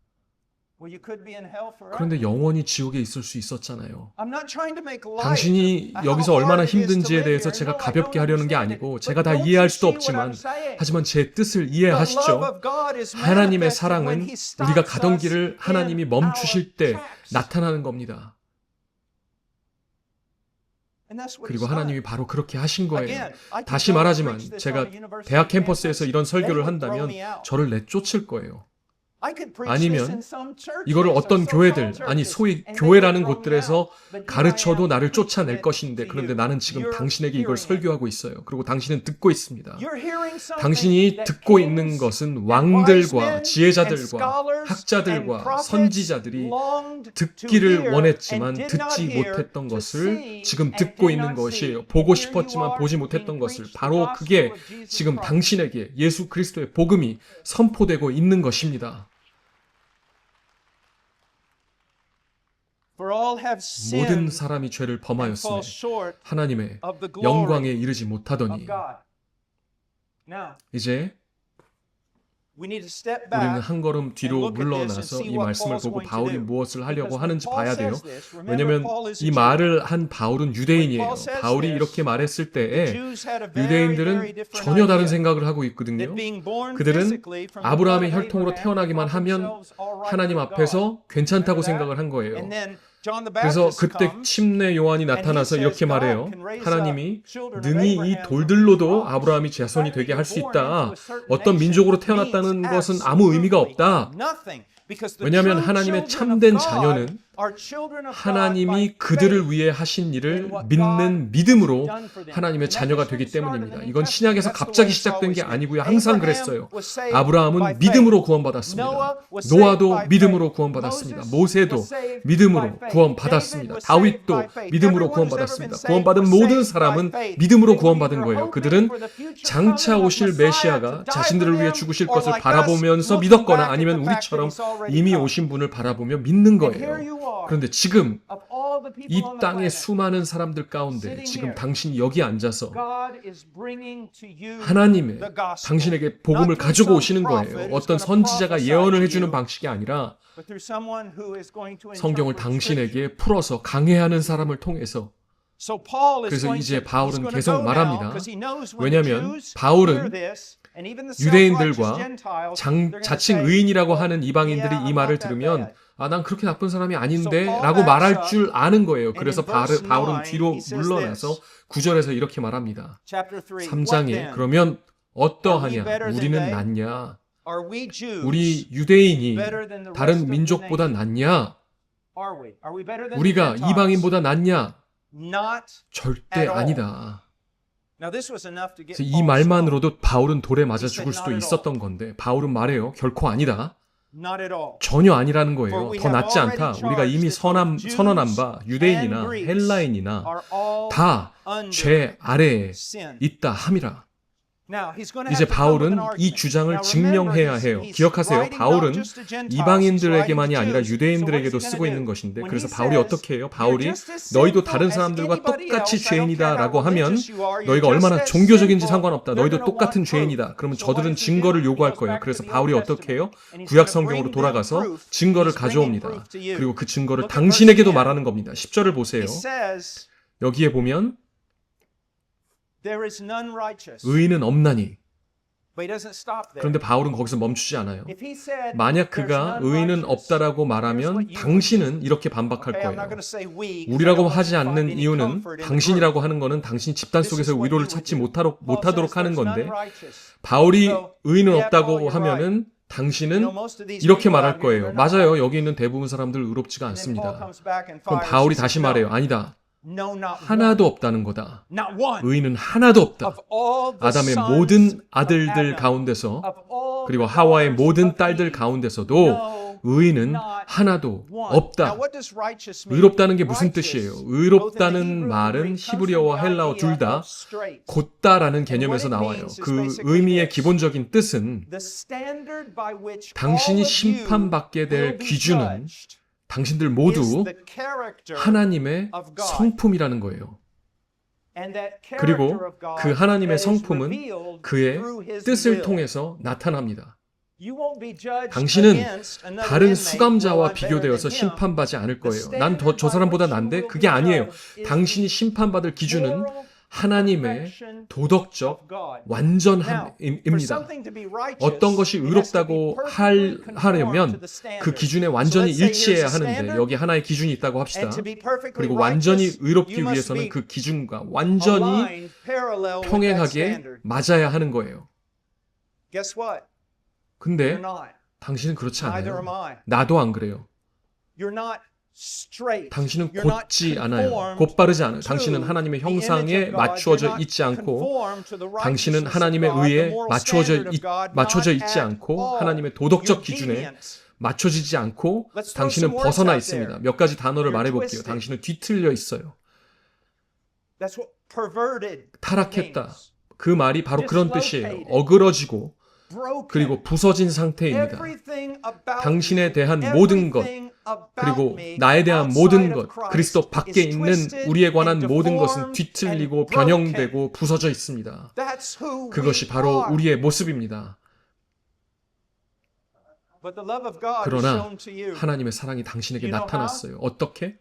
그런데 영원히 지옥에 있을 수 있었잖아요. 당신이 여기서 얼마나 힘든지에 대해서 제가 가볍게 하려는 게 아니고 제가 다 이해할 수도 없지만 하지만 제 뜻을 이해하시죠? 하나님의 사랑은 우리가 가던 길을 하나님이 멈추실 때 나타나는 겁니다. 그리고 하나님이 바로 그렇게 하신 거예요. 다시 말하지만 제가 대학 캠퍼스에서 이런 설교를 한다면 저를 내쫓을 거예요. 아니면 이거를 어떤 교회들, 아니 소위 교회라는 곳들에서 가르쳐도 나를 쫓아낼 것인데 그런데 나는 지금 당신에게 이걸 설교하고 있어요. 그리고 당신은 듣고 있습니다. 당신이 듣고 있는 것은 왕들과 지혜자들과 학자들과 선지자들이 듣기를 원했지만 듣지 못했던 것을 지금 듣고 있는 것이에요. 보고 싶었지만 보지 못했던 것을. 바로 그게 지금 당신에게 예수 그리스도의 복음이 선포되고 있는 것입니다. 모든 사람이 죄를 범하였으며 하나님의 영광에 이르지 못하더니 이제 우리는 한 걸음 뒤로 물러나서 이 말씀을 보고 바울이 무엇을 하려고 하는지 봐야 돼요. 왜냐하면 이 말을 한 바울은 유대인이에요. 바울이 이렇게 말했을 때에 유대인들은 전혀 다른 생각을 하고 있거든요. 그들은 아브라함의 혈통으로 태어나기만 하면 하나님 앞에서 괜찮다고 생각을 한 거예요. 그래서 그때 침례 요한이 나타나서 이렇게 말해요. 하나님이 능히 이 돌들로도 아브라함이 자손이 되게 할 수 있다. 어떤 민족으로 태어났다는 것은 아무 의미가 없다. 왜냐하면 하나님의 참된 자녀는 하나님이 그들을 위해 하신 일을 믿는 믿음으로 하나님의 자녀가 되기 때문입니다. 이건 신약에서 갑자기 시작된 게 아니고요. 항상 그랬어요. 아브라함은 믿음으로 구원받았습니다. 노아도 믿음으로 구원받았습니다. 모세도 믿음으로 구원받았습니다. 다윗도 믿음으로 구원받았습니다. 구원받은 모든 사람은 믿음으로 구원받은 거예요. 그들은 장차 오실 메시아가 자신들을 위해 죽으실 것을 바라보면서 믿었거나 아니면 우리처럼 이미 오신 분을 바라보며 믿는 거예요. 그런데 지금 이 땅의 수많은 사람들 가운데 지금 당신이 여기 앉아서 하나님의 당신에게 복음을 가지고 오시는 거예요. 어떤 선지자가 예언을 해주는 방식이 아니라 성경을 당신에게 풀어서 강해하는 사람을 통해서. 그래서 이제 바울은 계속 말합니다. 왜냐하면 바울은 유대인들과 자칭 의인이라고 하는 이방인들이 이 말을 들으면 난 그렇게 나쁜 사람이 아닌데 라고 말할 줄 아는 거예요. 그래서 바울은 뒤로 물러나서 9절에서 이렇게 말합니다. 3장에 그러면 어떠하냐? 우리는 낫냐? 우리 유대인이 다른 민족보다 낫냐? 우리가 이방인보다 낫냐? 절대 아니다. 이 말만으로도 바울은 돌에 맞아 죽을 수도 있었던 건데 바울은 말해요. 결코 아니다. 전혀 아니라는 거예요. 더 낫지 않다. 우리가 이미 선언한 바 유대인이나 헬라인이나 다 죄 아래에 있다 함이라. 이제 바울은 이 주장을 증명해야 해요. 기억하세요. 바울은 이방인들에게만이 아니라 유대인들에게도 쓰고 있는 것인데 그래서 바울이 어떻게 해요? 바울이 너희도 다른 사람들과 똑같이 죄인이다 라고 하면 너희가 얼마나 종교적인지 상관없다. 너희도 똑같은 죄인이다. 그러면 저들은 증거를 요구할 거예요. 그래서 바울이 어떻게 해요? 구약 성경으로 돌아가서 증거를 가져옵니다. 그리고 그 증거를 당신에게도 말하는 겁니다. 10절을 보세요. 여기에 보면 의인은 없나니. 그런데 바울은 거기서 멈추지 않아요. 만약 그가 의인은 없다라고 말하면 당신은 이렇게 반박할 거예요. 우리라고 하지 않는 이유는 당신이라고 하는 거는 당신 집단 속에서 위로를 찾지 못하도록 하는 건데 바울이 의인은 없다고 하면은 당신은 이렇게 말할 거예요. 맞아요. 여기 있는 대부분 사람들 의롭지가 않습니다. 그럼 바울이 다시 말해요. 아니다. 하나도 없다는 거다. 의인은 하나도 없다. 아담의 모든 아들들 가운데서 그리고 하와의 모든 딸들 가운데서도 의인은 하나도 없다. 의롭다는 게 무슨 뜻이에요? 의롭다는 말은 히브리어와 헬라어 둘 다 곧다라는 개념에서 나와요. 그 의미의 기본적인 뜻은 당신이 심판받게 될 기준은 당신들 모두 하나님의 성품이라는 거예요. 그리고 그 하나님의 성품은 그의 뜻을 통해서 나타납니다. 당신은 다른 수감자와 비교되어서 심판받지 않을 거예요. 난 저 사람보다 난데 그게 아니에요. 당신이 심판받을 기준은 하나님의 도덕적 완전함입니다. 어떤 것이 의롭다고 하려면 그 기준에 완전히 일치해야 하는데 여기 하나의 기준이 있다고 합시다. 그리고 완전히 의롭기 위해서는 그 기준과 완전히 평행하게 맞아야 하는 거예요. 근데 당신은 그렇지 않아요. 나도 안 그래요. 당신은 곧지 않아요. 곧바르지 않아요. 당신은 하나님의 형상에 맞추어져 있지 않고 당신은 하나님의 의에 맞춰져 있지 않고 하나님의 도덕적 기준에 맞춰지지 않고 당신은 벗어나 있습니다. 몇 가지 단어를 말해볼게요. 당신은 뒤틀려 있어요. 타락했다. 그 말이 바로 그런 뜻이에요. 어그러지고 그리고 부서진 상태입니다. 당신에 대한 모든 것 그리고 나에 대한 모든 것, 그리스도 밖에 있는 우리에 관한 모든 것은 뒤틀리고 변형되고 부서져 있습니다. 그것이 바로 우리의 모습입니다. But the love of God is 그러나 shown to you. 하나님의 사랑이 당신에게 You know 나타났어요. 어떻게?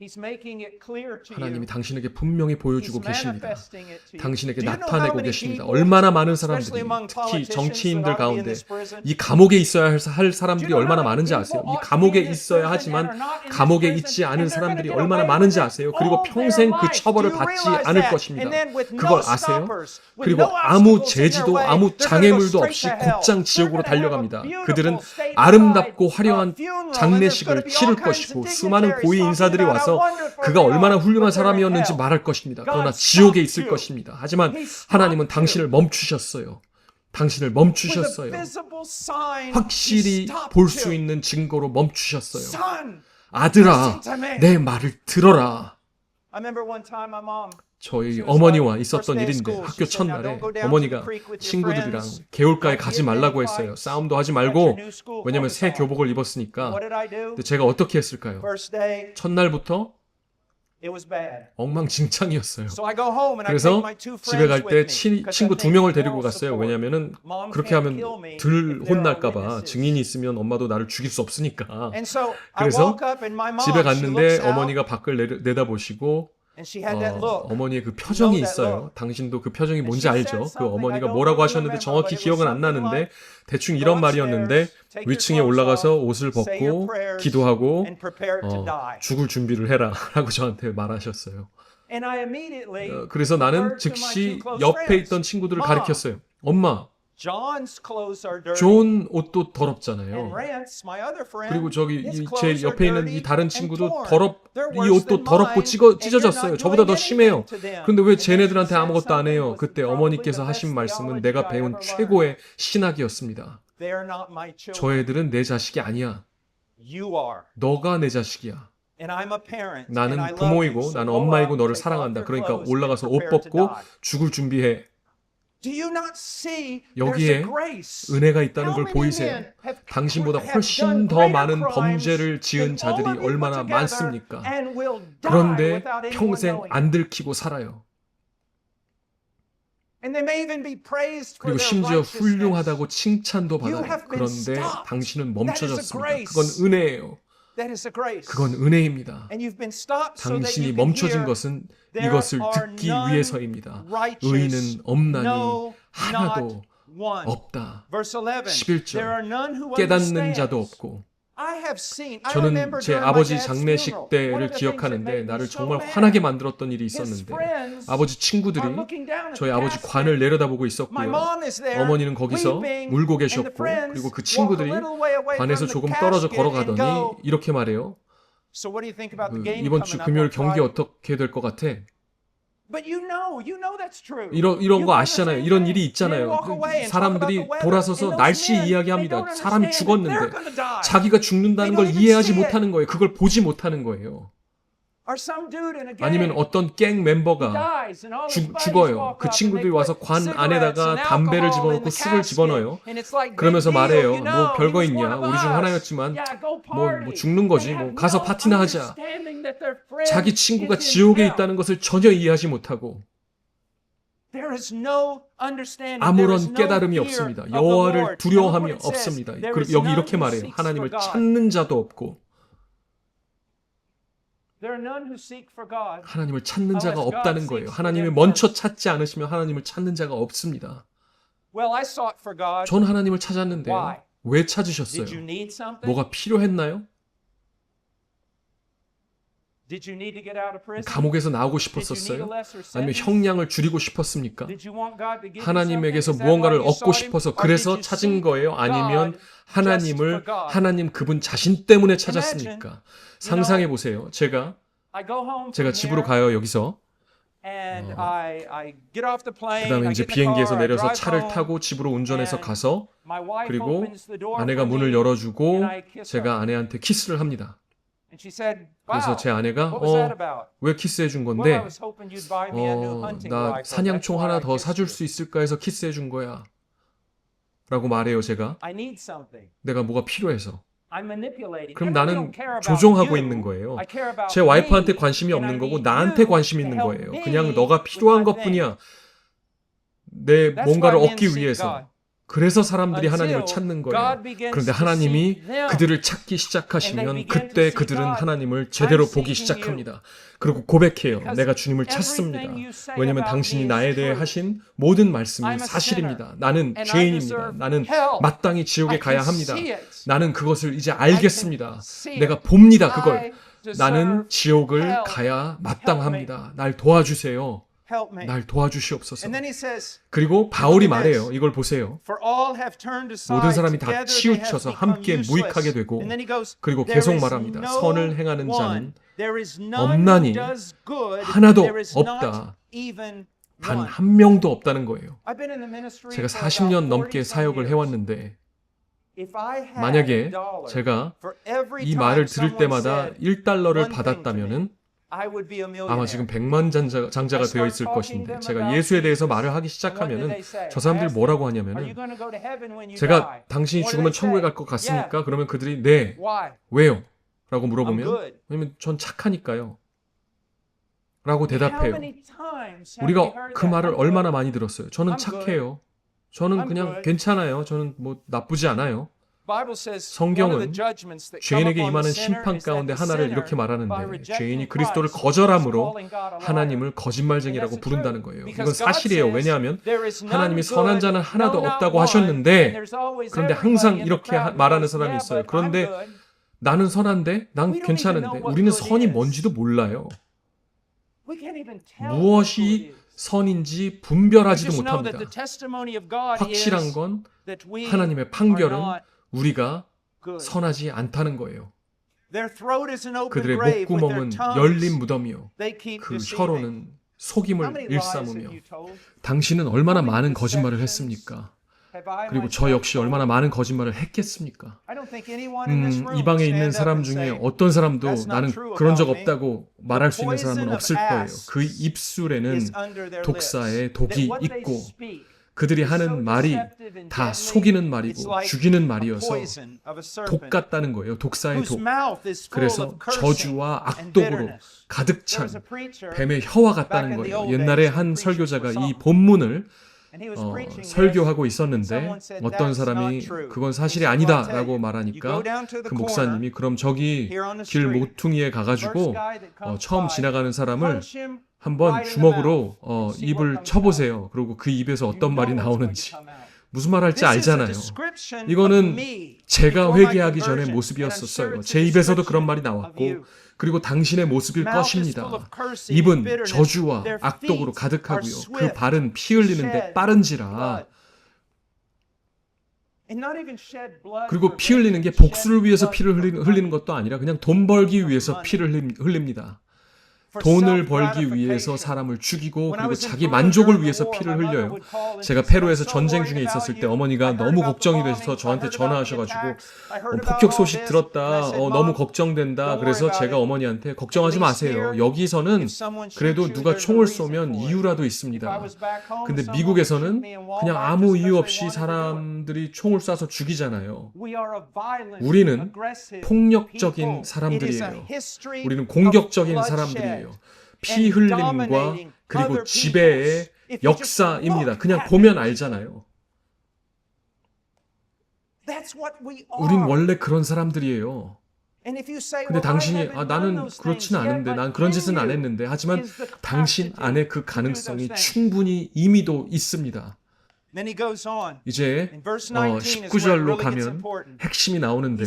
He's making it clear to 하나님이 you. 당신에게 분명히 보여주고 He's 계십니다. manifesting it to you. 당신에게 Do you know how 나타내고 many 계십니다. people, 얼마나 많은 especially 사람들이, among 특히 politicians that 정치인들 ought to be in 가운데 this prison, 이 감옥에 있어야 할 do 사람들이 you know 얼마나 how many 많은지 아세요? people 이 ought to 감옥에 be in this 있어야 prison 하지만 and are not in this 감옥에 prison, 있지 and 않은 they're gonna 사람들이 get 얼마나 away 많은지 with it 아세요? 그리고 all 평생 their 그 life. 처벌을 Do you 받지 realize 않을 that? 것입니다. And then with no 그걸 아세요? stoppers, with 그리고 no 아무 obstacles in their 제지도 way, 아무 they're gonna go 장애물도 straight 없이 to hell. 곧장 They're 지옥으로 gonna have a 달려갑니다. beautiful 그들은 stateside, 아름답고 화려한 funeral, and there's gonna 장례식을 be all 치를 kinds of 것이고 수많은 dignitaries 고위 talking 인사들이 about 와서 how wonderful 그가 they 얼마나 are, 훌륭한 but they're in 사람이었는지 hell. 말할 것입니다. 그러나 God 지옥에 stopped 있을 you. 것입니다. 하지만 He stopped 하나님은 you. 당신을 멈추셨어요. 당신을 With a 멈추셨어요. visible sign, 확실히 he stopped 볼 수 you. 있는 증거로 멈추셨어요. Son, 아들아, listen to me. 내 말을 들어라. I remember one time my mom. 저희 She was 어머니와 like, 있었던 first day of 일인데 school, 학교 she said, "Now 첫날에 don't go down to 어머니가 the creek with your 친구들이랑 friends. 개울가에 Don't 가지 get in any 말라고 fights. 했어요. 싸움도 하지 That's 말고. your new school 왜냐면 새 focus on." 교복을 입었으니까. What did I do? 근데 제가 어떻게 했을까요? First day, 첫날부터 it was bad. 엉망진창이었어요. So I go home and I take 그래서 my two 집에 friends 갈 with 때 me because 친구 that 두 takes 명을 데리고 moral 갔어요. support. 왜냐면은 Mom 그렇게 can't 하면 kill me 덜 if there are 혼날까봐 witnesses. 증인이 있으면 엄마도 나를 죽일 수 없으니까. And so I 그래서 walk up and my mom, 집에 she 갔는데 looks out 어머니가 밖을 내다보시고 and she had that look. 어머니의 그 표정이 You know that 있어요. look. 당신도 그 표정이 And 뭔지 she 알죠? said 그 something 어머니가 I don't 뭐라고 really 하셨는데 remember, 정확히 but it was 기억은 안 something 나는데 like, 대충 "Go 이런 upstairs, 말이었는데 take your 위층에 clothes 올라가서 off, 옷을 say your 벗고 prayers, 기도하고 and prepare to die." 죽을 준비를 해라 라고 저한테 말하셨어요. And I immediately 그래서 나는 turned to my 즉시 two close 옆에 friends. 있던 친구들을 Mom, 가리켰어요. 엄마, John's clothes are dirty. 존 옷도 And 더럽잖아요. Rance, my other friend, 그리고 저기 his 제 clothes are 옆에 있는 dirty 이 다른 and 친구도 torn. They're 이 worse 옷도 than 더럽고 mine, and you're 찢어졌어요. not 저보다 더 doing 심해요. anything to them. 그런데 왜 And then she 쟤네들한테 said 아무것도 안 something 해요? was 그때 probably 어머니께서 the 하신 best 말씀은 theology 내가 I 배운 ever learned. 최고의 신학이었습니다. They are not my children. 저 애들은 내 자식이 아니야. You are. 너가 내 자식이야. And I'm a parent. 나는 and I love you. 부모이고 So 나는 go 엄마이고 up, 너를 take off 사랑한다. your 그러니까 clothes, 올라가서 and 옷 prepare to 벗고 die. 죽을 준비해. Do you not see there's 여기에 a grace? 은혜가 있다는 How 걸 many 보이세요. men have 당신보다 done 훨씬 더 greater 많은 crimes 범죄를 지은 than all 자들이 of you 얼마나 put together 많습니까? and will die 그런데 without anyone 평생 knowing it. 안 들키고 살아요. And they may even be praised for 그리고 their 심지어 righteousness. 훌륭하다고 칭찬도 You 받아요. have been 그런데 stopped. 당신은 That is a 멈춰졌습니다. grace. 그건 은혜예요. That is a grace. 그건 은혜입니다. And you've been stopped so that 당신이 you can 멈춰진 hear 것은 there 이것을 are 듣기 none 위해서입니다. righteous, 의인은 없나니 no, 하나도 not one. 없다. Verse 11. 11절. There are none who 깨닫는 understands. 자도 없고. I have seen. I 저는 remember 제 during my 아버지 dad's 장례식 funeral, one 때를 of the things that 기억하는데 made me 나를 so 정말 mad. 화나게 만들었던 일이 His 있었는데 friends 아버지 친구들이 are looking down at 저희 the 아버지 casket. 관을 내려다보고 My 있었고요. mom is there, 어머니는 거기서 weeping, 울고 and the 계셨고 friends 그리고 그 walk a 친구들이 little way away 관에서 from the 조금 떨어져 casket and 걸어가더니 go, 이렇게 말해요. So what do you think about the 그 game 이번 주 coming up 금요일 on 경기 Friday? 어떻게 될 것 같아? But you know that's true. 이런 You 거 know the 아시잖아요. same 이런 thing. 일이 Men 있잖아요. walk away and talk about the 사람들이 weather. 돌아서서 And those 날씨 men, they 이야기합니다. don't 사람이 understand that 죽었는데 they're gonna die. 자기가 죽는다는 They 걸 don't even 이해하지 see it. 못하는 거예요. 그걸 보지 못하는 거예요. Or some dude in a gang 아니면 어떤 갱 멤버가 dies and all his buddies 죽어요. walk 그 up and 친구들이 they 와서 put 관 cigarettes 안에다가 and 담배를 alcohol in 집어넣고 the 술을 casket. 집어넣어요. And it's like big 그러면서 deal, 말해요. you know, 뭐 별거 he was 있냐? one of 우리 중 us. 하나였지만 Yeah, go 뭐 party. 죽는 거지. They 뭐 have 가서 no 파티나 하자. understanding that their friend 자기 친구가 is in 지옥에 hell. 있다는 것을 전혀 이해하지 못하고 There is no understanding. There is 아무런 no 깨달음이 fear 없습니다. of the 여호와를 Lord. 두려워함이 Look what it says. 없습니다. There 그리고 is 여기 none 이렇게 who 말해요. seeks 하나님을 for God. 찾는 자도 없고 There are none who seek for God. 하나님을 찾는 자가 Unless God 없다는 거예요. seeks for 하나님을 them 먼저 first. 찾지 않으시면 하나님을 찾는 자가 없습니다. Well, I sought for God. 전 하나님을 찾았는데요. Why? 왜 찾으셨어요? Did you need something? 뭐가 필요했나요? Did you need to get out of prison? 감옥에서 나오고 Did you need a 싶었었어요? lesser 아니면 sentence? 형량을 줄이고 싶었습니까? Did you want God to give you 하나님에게서 something? Is that 무언가를 why you 얻고 sought him? 싶어서 Or did 그래서 you 찾은 seek 거예요? 아니면 God 하나님을 just for God? 하나님 그분 자신 때문에 찾았습니까? 상상해 보세요. 제가 I go home 제가 from 집으로 here, 가요. 여기서 and I get off the plane. 그다음에 I 이제 get in the 비행기에서 car, I 내려서 drive 차를 home, 타고 집으로 운전해서 and 가서 my wife 그리고 opens the door 아내가 for 문을 me, 열어주고 and I kiss her. 제가 아내한테 키스를 합니다. And she said, 그래서 "Wow, 제 아내가 what was that about?" 왜 키스해 준 Well, I 건데 was hoping you'd buy me a new hunting 나 rifle. 사냥총 That's why 하나 I 더 kissed 사줄 you. 수 있을까 해서 키스해 준 거야. 라고 말해요, 제가. I need something. 내가 뭐가 필요해서. I'm manipulating. 그럼 And I 나는 don't care about 조종하고 you. 있는 거예요. I care about 제 와이프한테 me, 관심이 and 없는 I 거고 need 나한테 you 관심이 to 있는 help 거예요. me 그냥 너가 with 필요한 my things. 것뿐이야. 내 That's 뭔가를 why men 얻기 seek 위해서. God. 그래서 사람들이 하나님을 찾는 거예요. 그런데 하나님이 그들을 찾기 시작하시면 그때 그들은 하나님을 제대로 보기 시작합니다. 그리고 고백해요. 내가 주님을 찾습니다. 왜냐하면 당신이 나에 대해 하신 모든 말씀이 사실입니다. 나는 죄인입니다. 나는 마땅히 지옥에 가야 합니다. 나는 그것을 이제 알겠습니다. 내가 봅니다. 그걸. 나는 지옥을 가야 마땅합니다. 날 도와주세요. 날 도와주시옵소서. 그리고 바울이 말해요. 이걸 보세요. 모든 사람이 다 치우쳐서 함께 무익하게 되고, 그리고 계속 말합니다. 선을 행하는 자는 없나니 하나도 없다. 단 한 명도 없다는 거예요. 제가 40년 넘게 사역을 해왔는데 만약에 제가 이 말을 들을 때마다 1달러를 받았다면은 아마 지금 100만 장자가 되어 있을 것인데, 제가 예수에 대해서 말을 하기 시작하면은 저 사람들이 뭐라고 하냐면은, 제가 당신이 죽으면 천국에 갈 것 같습니까? 그러면 그들이 네, 왜요? 라고 물어보면, 왜냐면 전 착하니까요 라고 대답해요. 우리가 그 말을 얼마나 많이 들었어요. 저는 착해요. 저는 그냥 괜찮아요. 저는 뭐 나쁘지 않아요. 성경은 죄인에게 임하는 심판 가운데 하나를 이렇게 말하는데, 죄인이 그리스도를 거절함으로 하나님을 거짓말쟁이라고 부른다는 거예요. 이건 사실이에요. 왜냐하면 하나님이 선한 자는 하나도 없다고 하셨는데, 그런데 항상 이렇게 말하는 사람이 있어요. 그런데 나는 선한데, 난 괜찮은데, 우리는 선이 뭔지도 몰라요. 무엇이 선인지 분별하지도 못합니다. 확실한 건 하나님의 판결은 우리가 선하지 않다는 거예요. 그들의 목구멍은 열린 무덤이요, 그 혀로는 속임을 일삼으며. 당신은 얼마나 많은 거짓말을 했습니까? 그리고 저 역시 얼마나 많은 거짓말을 했겠습니까? 이 방에 있는 사람 중에 어떤 사람도 나는 그런 적 없다고 말할 수 있는 사람은 없을 거예요. 그 입술에는 독사의 독이 있고, 그들이 하는 말이 다 속이는 말이고 죽이는 말이어서 독 같다는 거예요. 독사의 독. 그래서 저주와 악독으로 가득 찬 뱀의 혀와 같다는 거예요. 옛날에 한 설교자가 이 본문을 설교하고 있었는데, 어떤 사람이 그건 사실이 아니다 라고 말하니까 그 목사님이 그럼 저기 길 모퉁이에 가가지고 처음 지나가는 사람을 한번 주먹으로 입을 쳐보세요. 그리고 그 입에서 어떤 말이 나오는지, 무슨 말 할지 알잖아요. 이거는 제가 회개하기 전의 모습이었었어요. 제 입에서도 그런 말이 나왔고, 그리고 당신의 모습일 것입니다. 입은 저주와 악독으로 가득하고요, 그 발은 피 흘리는데 빠른지라. 그리고 피 흘리는 게 복수를 위해서 피를 흘리는 것도 아니라 그냥 돈 벌기 위해서 피를 흘립니다. 돈을 벌기 위해서 사람을 죽이고, 그리고 자기 만족을 위해서 피를 흘려요. 제가 페루에서 전쟁 중에 있었을 때 어머니가 너무 걱정이 돼서 저한테 전화하셔가지고 폭격 소식 들었다, 너무 걱정된다. 그래서 제가 어머니한테 걱정하지 마세요. 여기서는 그래도 누가 총을 쏘면 이유라도 있습니다. 근데 미국에서는 그냥 아무 이유 없이 사람들이 총을 쏴서 죽이잖아요. 우리는 폭력적인 사람들이에요. 우리는 공격적인 사람들이에요. 피 흘림과 그리고 지배의 역사입니다. 그냥 보면 알잖아요. 우린 원래 그런 사람들이에요. 근데 당신이 나는 그렇진 않은데, 난 그런 짓은 안 했는데, 하지만 당신 안에 그 가능성이 충분히 이미도 있습니다. 이제 19절로 가면 핵심이 나오는데,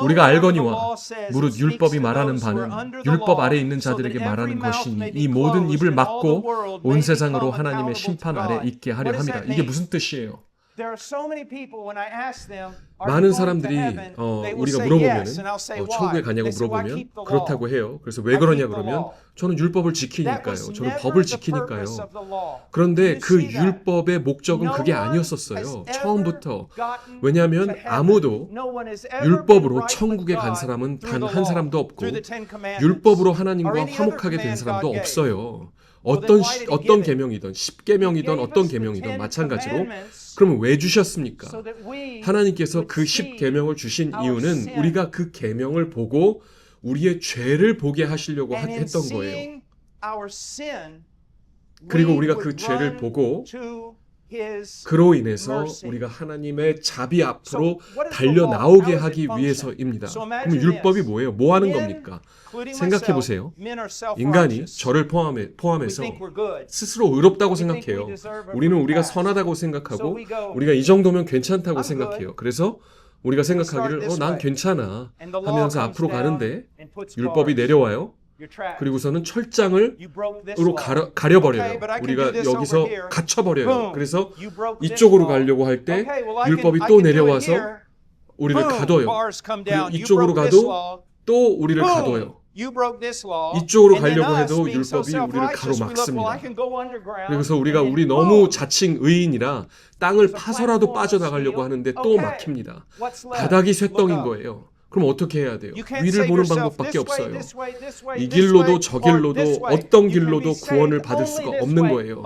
우리가 알거니와 무릇 율법이 말하는 바는 율법 아래 있는 자들에게 말하는 것이니 이 모든 입을 막고 온 세상으로 하나님의 심판 아래 있게 하려 함이라. 이게 무슨 뜻이에요? 많은 사람들이 우리가 물어보면 천국에 가냐고 물어보면 그렇다고 해요. 그래서 왜 그러냐 그러면 저는 율법을 지키니까요. 저는 법을 지키니까요. 그런데 그 율법의 목적은 그게 아니었었어요. 처음부터. 왜냐하면 아무도 율법으로 천국에 간 사람은 단 한 사람도 없고, 율법으로 하나님과 화목하게 된 사람도 없어요. 어떤 계명이든 10계명이든 어떤 계명이든 마찬가지로. 그러면 왜 주셨습니까? 하나님께서 그 10계명을 주신 이유는 우리가 그 계명을 보고 우리의 죄를 보게 하시려고 했던 거예요. 그리고 우리가 그 죄를 보고 그로 인해서 우리가 하나님의 자비 앞으로 달려 나오게 하기 위해서입니다. 그럼 율법이 뭐예요? 뭐 하는 겁니까? 생각해 보세요. 인간이 저를 포함해서 스스로 의롭다고 생각해요. 우리는 우리가 선하다고 생각하고 우리가 이 정도면 괜찮다고 생각해요. 그래서 우리가 생각하기를 난 괜찮아 하면서 앞으로 가는데 율법이 내려와요. 그리고서는 철장으로 가려버려요. 우리가 여기서 갇혀버려요. 그래서 이쪽으로 가려고 할 때 율법이 또 내려와서 우리를 가둬요. 그리고 이쪽으로 가도 또 우리를 가둬요. 이쪽으로 가려고 해도 율법이 우리를 가로막습니다. 그래서 우리 너무 자칭 의인이라 땅을 파서라도 빠져나가려고 하는데 또 막힙니다. 바닥이 쇠덩인 거예요. 그럼 어떻게 해야 돼요? 위를 보는 방법밖에 없어요. 이 길로도 저 길로도 어떤 길로도 구원을 받을 수가 없는 거예요.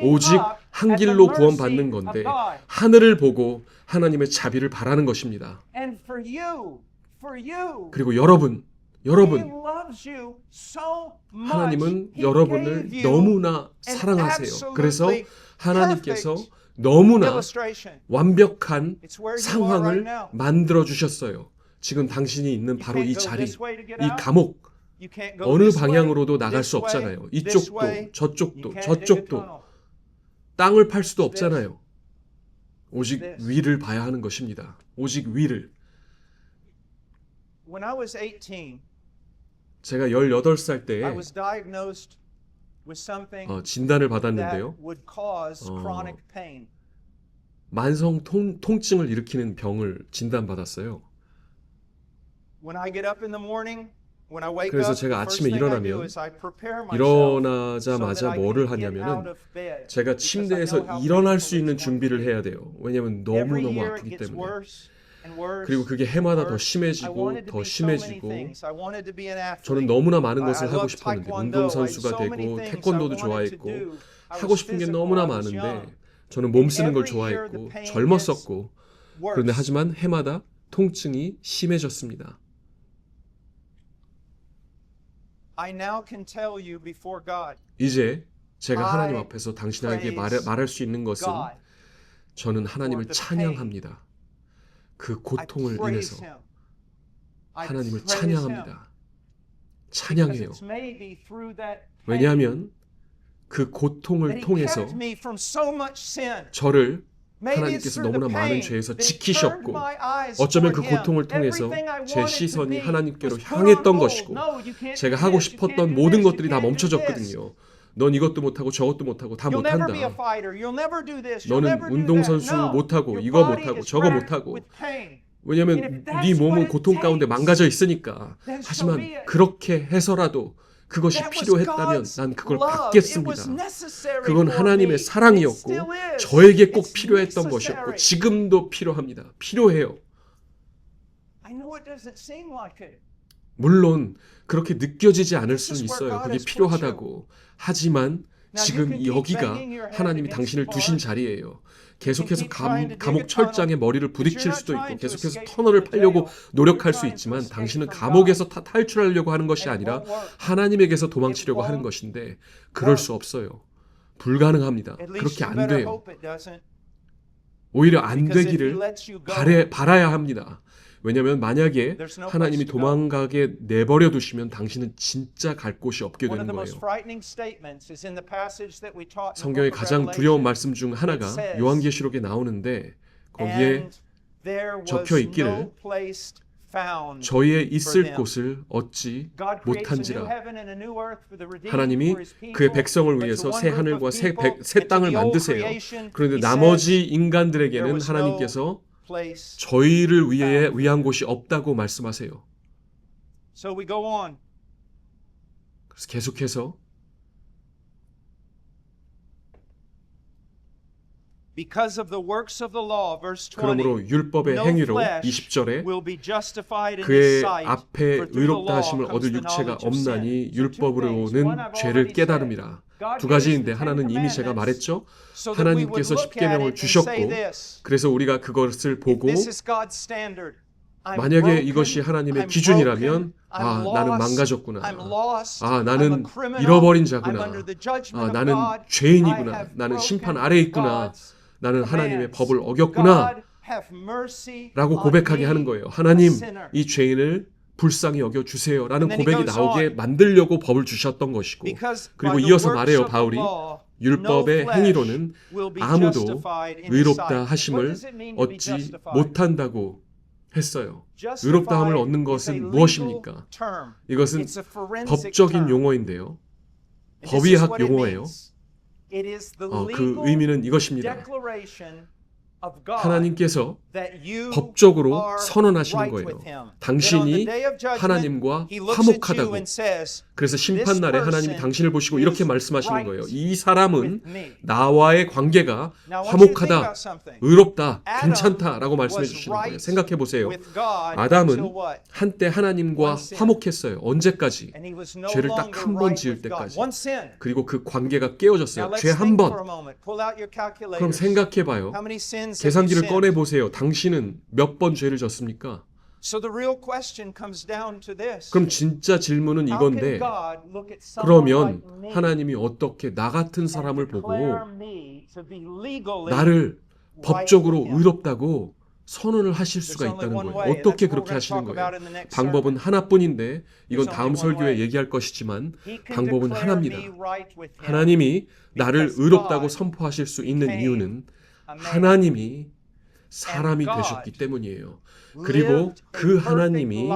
오직 한 길로 구원받는 건데 하늘을 보고 하나님의 자비를 바라는 것입니다. 그리고 여러분 하나님은 여러분을 너무나 사랑하세요. 그래서 하나님께서 너무나 완벽한 상황을 만들어 주셨어요. 지금 당신이 있는 바로 이 자리, 이 감옥, 어느 방향으로도 나갈 수 없잖아요. 이쪽도 저쪽도 땅을 팔 수도 없잖아요. 오직 위를 봐야 하는 것입니다. 오직 위를. 제가 18살 때에 진단을 받았는데요. 만성 통증을 일으키는 병을 진단받았어요. 그래서 제가 아침에 일어나자마자 뭐를 하냐면은 제가 침대에서 일어날 수 있는 준비를 해야 돼요. 왜냐하면 너무너무 아프기 때문에. 그리고 그게 해마다 더 심해지고 저는 너무나 많은 것을 하고 싶었는데 운동선수가 되고 태권도도 좋아했고 하고 싶은 게 너무나 많은데 저는 몸 쓰는 걸 좋아했고 젊었었고 그런데 하지만 해마다 통증이 심해졌습니다. 이제 제가 하나님 앞에서 당신에게 말할 수 있는 것은 저는 하나님을 찬양합니다. 그 고통을 인해서 하나님을 찬양합니다. 찬양해요. 왜냐하면 그 고통을 통해서 저를 하나님께서 너무나 많은 죄에서 지키셨고 어쩌면 그 고통을 통해서 제 시선이 하나님께로 향했던 것이고 제가 하고 싶었던 모든 것들이 다 멈춰졌거든요. 넌 이것도 못하고 저것도 못하고 다 못한다. 너는 운동선수 못하고 이거 못하고 저거 못하고 왜냐하면 네 몸은 고통 가운데 망가져 있으니까. 하지만 그렇게 해서라도 그것이 필요했다면 난 그걸 받겠습니다. 그건 하나님의 사랑이었고 저에게 꼭 필요했던 것이었고 지금도 필요합니다. 필요해요. 물론 그렇게 느껴지지 않을 수는 있어요. 그게 필요하다고. 하지만 지금 여기가 하나님이 당신을 두신 자리예요. 계속해서 감옥 철장에 머리를 부딪힐 수도 있고 계속해서 터널을 파려고 노력할 수 있지만 당신은 감옥에서 탈출하려고 하는 것이 아니라 하나님에게서 도망치려고 하는 것인데 그럴 수 없어요. 불가능합니다. 그렇게 안 돼요. 오히려 안 되기를 바라야 합니다. 왜냐하면 만약에 하나님이 도망가게 내버려 두시면 당신은 진짜 갈 곳이 없게 되는 거예요. 성경의 가장 두려운 말씀 중 하나가 요한계시록에 나오는데 거기에 적혀 있기를 저희의 있을 곳을 얻지 못한지라. 하나님이 그의 백성을 위해서 새 하늘과 새 땅을 만드세요. 그런데 나머지 인간들에게는 하나님께서 저희를 위한 곳이 없다고 말씀하세요. 그래서 계속해서 그러므로 율법의 행위로 20절에 그의 앞에 의롭다 하심을 얻을 육체가 없나니 율법으로는 죄를 깨달음이라. 두 가지인데 하나는 이미 제가 말했죠. 하나님께서 십계명을 주셨고 그래서 우리가 그것을 보고 만약에 이것이 하나님의 기준이라면 나는 망가졌구나. 나는 잃어버린 자구나. 나는 죄인이구나. 나는 심판 아래에 있구나. 나는 하나님의 법을 어겼구나 라고 고백하게 하는 거예요. 하나님, 이 죄인을 불쌍히 여겨주세요 라는 고백이 나오게 만들려고 법을 주셨던 것이고, 그리고 이어서 말해요. 바울이 율법의 행위로는 아무도 의롭다 하심을 얻지 못한다고 했어요. 의롭다함을 얻는 것은 무엇입니까? 이것은 법적인 용어인데요. 법의학 용어예요. 그 의미는 이것입니다. 하나님께서 법적으로 선언하시는 거예요. 당신이 하나님과 화목하다고. 그래서 심판날에 하나님이 당신을 보시고 이렇게 말씀하시는 거예요. 이 사람은 나와의 관계가 화목하다, 의롭다, 괜찮다라고 말씀해 주시는 거예요. 생각해 보세요. 아담은 한때 하나님과 화목했어요. 언제까지? 죄를 딱 한 번 지을 때까지. 그리고 그 관계가 깨어졌어요. 죄 한 번. 그럼 생각해 봐요. 계산기를 꺼내 보세요. 당신은 몇 번 죄를 졌습니까? 그럼 진짜 질문은 이건데, 그러면 하나님이 어떻게 나 같은 사람을 보고 나를 법적으로 의롭다고 선언을 하실 수가 있다는 거예요? 어떻게 그렇게 하시는 거예요? 방법은 하나뿐인데, 이건 다음 설교에 얘기할 것이지만 방법은 하나입니다. 하나님이 나를 의롭다고 선포하실 수 있는 이유는 하나님이 사람이 되셨기 때문이에요. 그리고 그 하나님이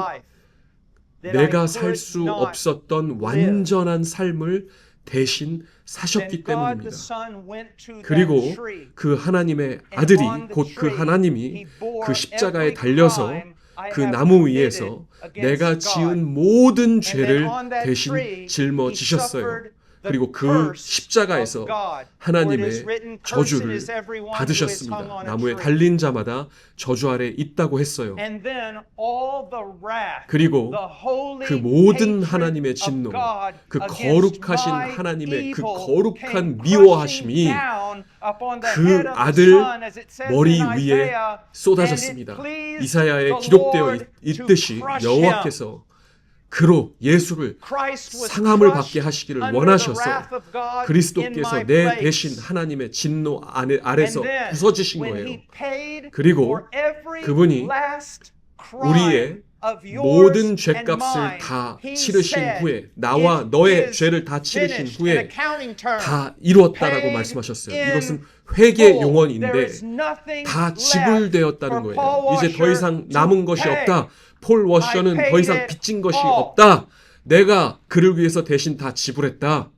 내가 살 수 없었던 완전한 삶을 대신 사셨기 때문입니다. 그리고 그 하나님의 아들이, 곧 그 하나님이 그 십자가에 달려서 그 나무 위에서 내가 지은 모든 죄를 대신 짊어지셨어요. 그리고 그 십자가에서 하나님의 저주를 받으셨습니다. 나무에 달린 자마다 저주 아래 있다고 했어요. 그리고 그 모든 하나님의 진노, 그 거룩하신 하나님의 그 거룩한 미워하심이 그 아들 머리 위에 쏟아졌습니다. 이사야에 기록되어 있듯이 여호와께서 그로 예수를 상함을 받게 하시기를 원하셔서 그리스도께서 내 대신 하나님의 진노 아래서 부서지신 거예요. 그리고 그분이 우리의 모든 죄값을 다 치르신 후에, 나와 너의 죄를 다 치르신 후에 다 이루었다라고 말씀하셨어요. 이것은 회개 용언인데 다 지불되었다는 거예요. 이제 더 이상 남은 것이 없다. 폴 워셔는 더 이상 빚진 것이 없다. 내가 그를 위해서 대신 다 지불했다.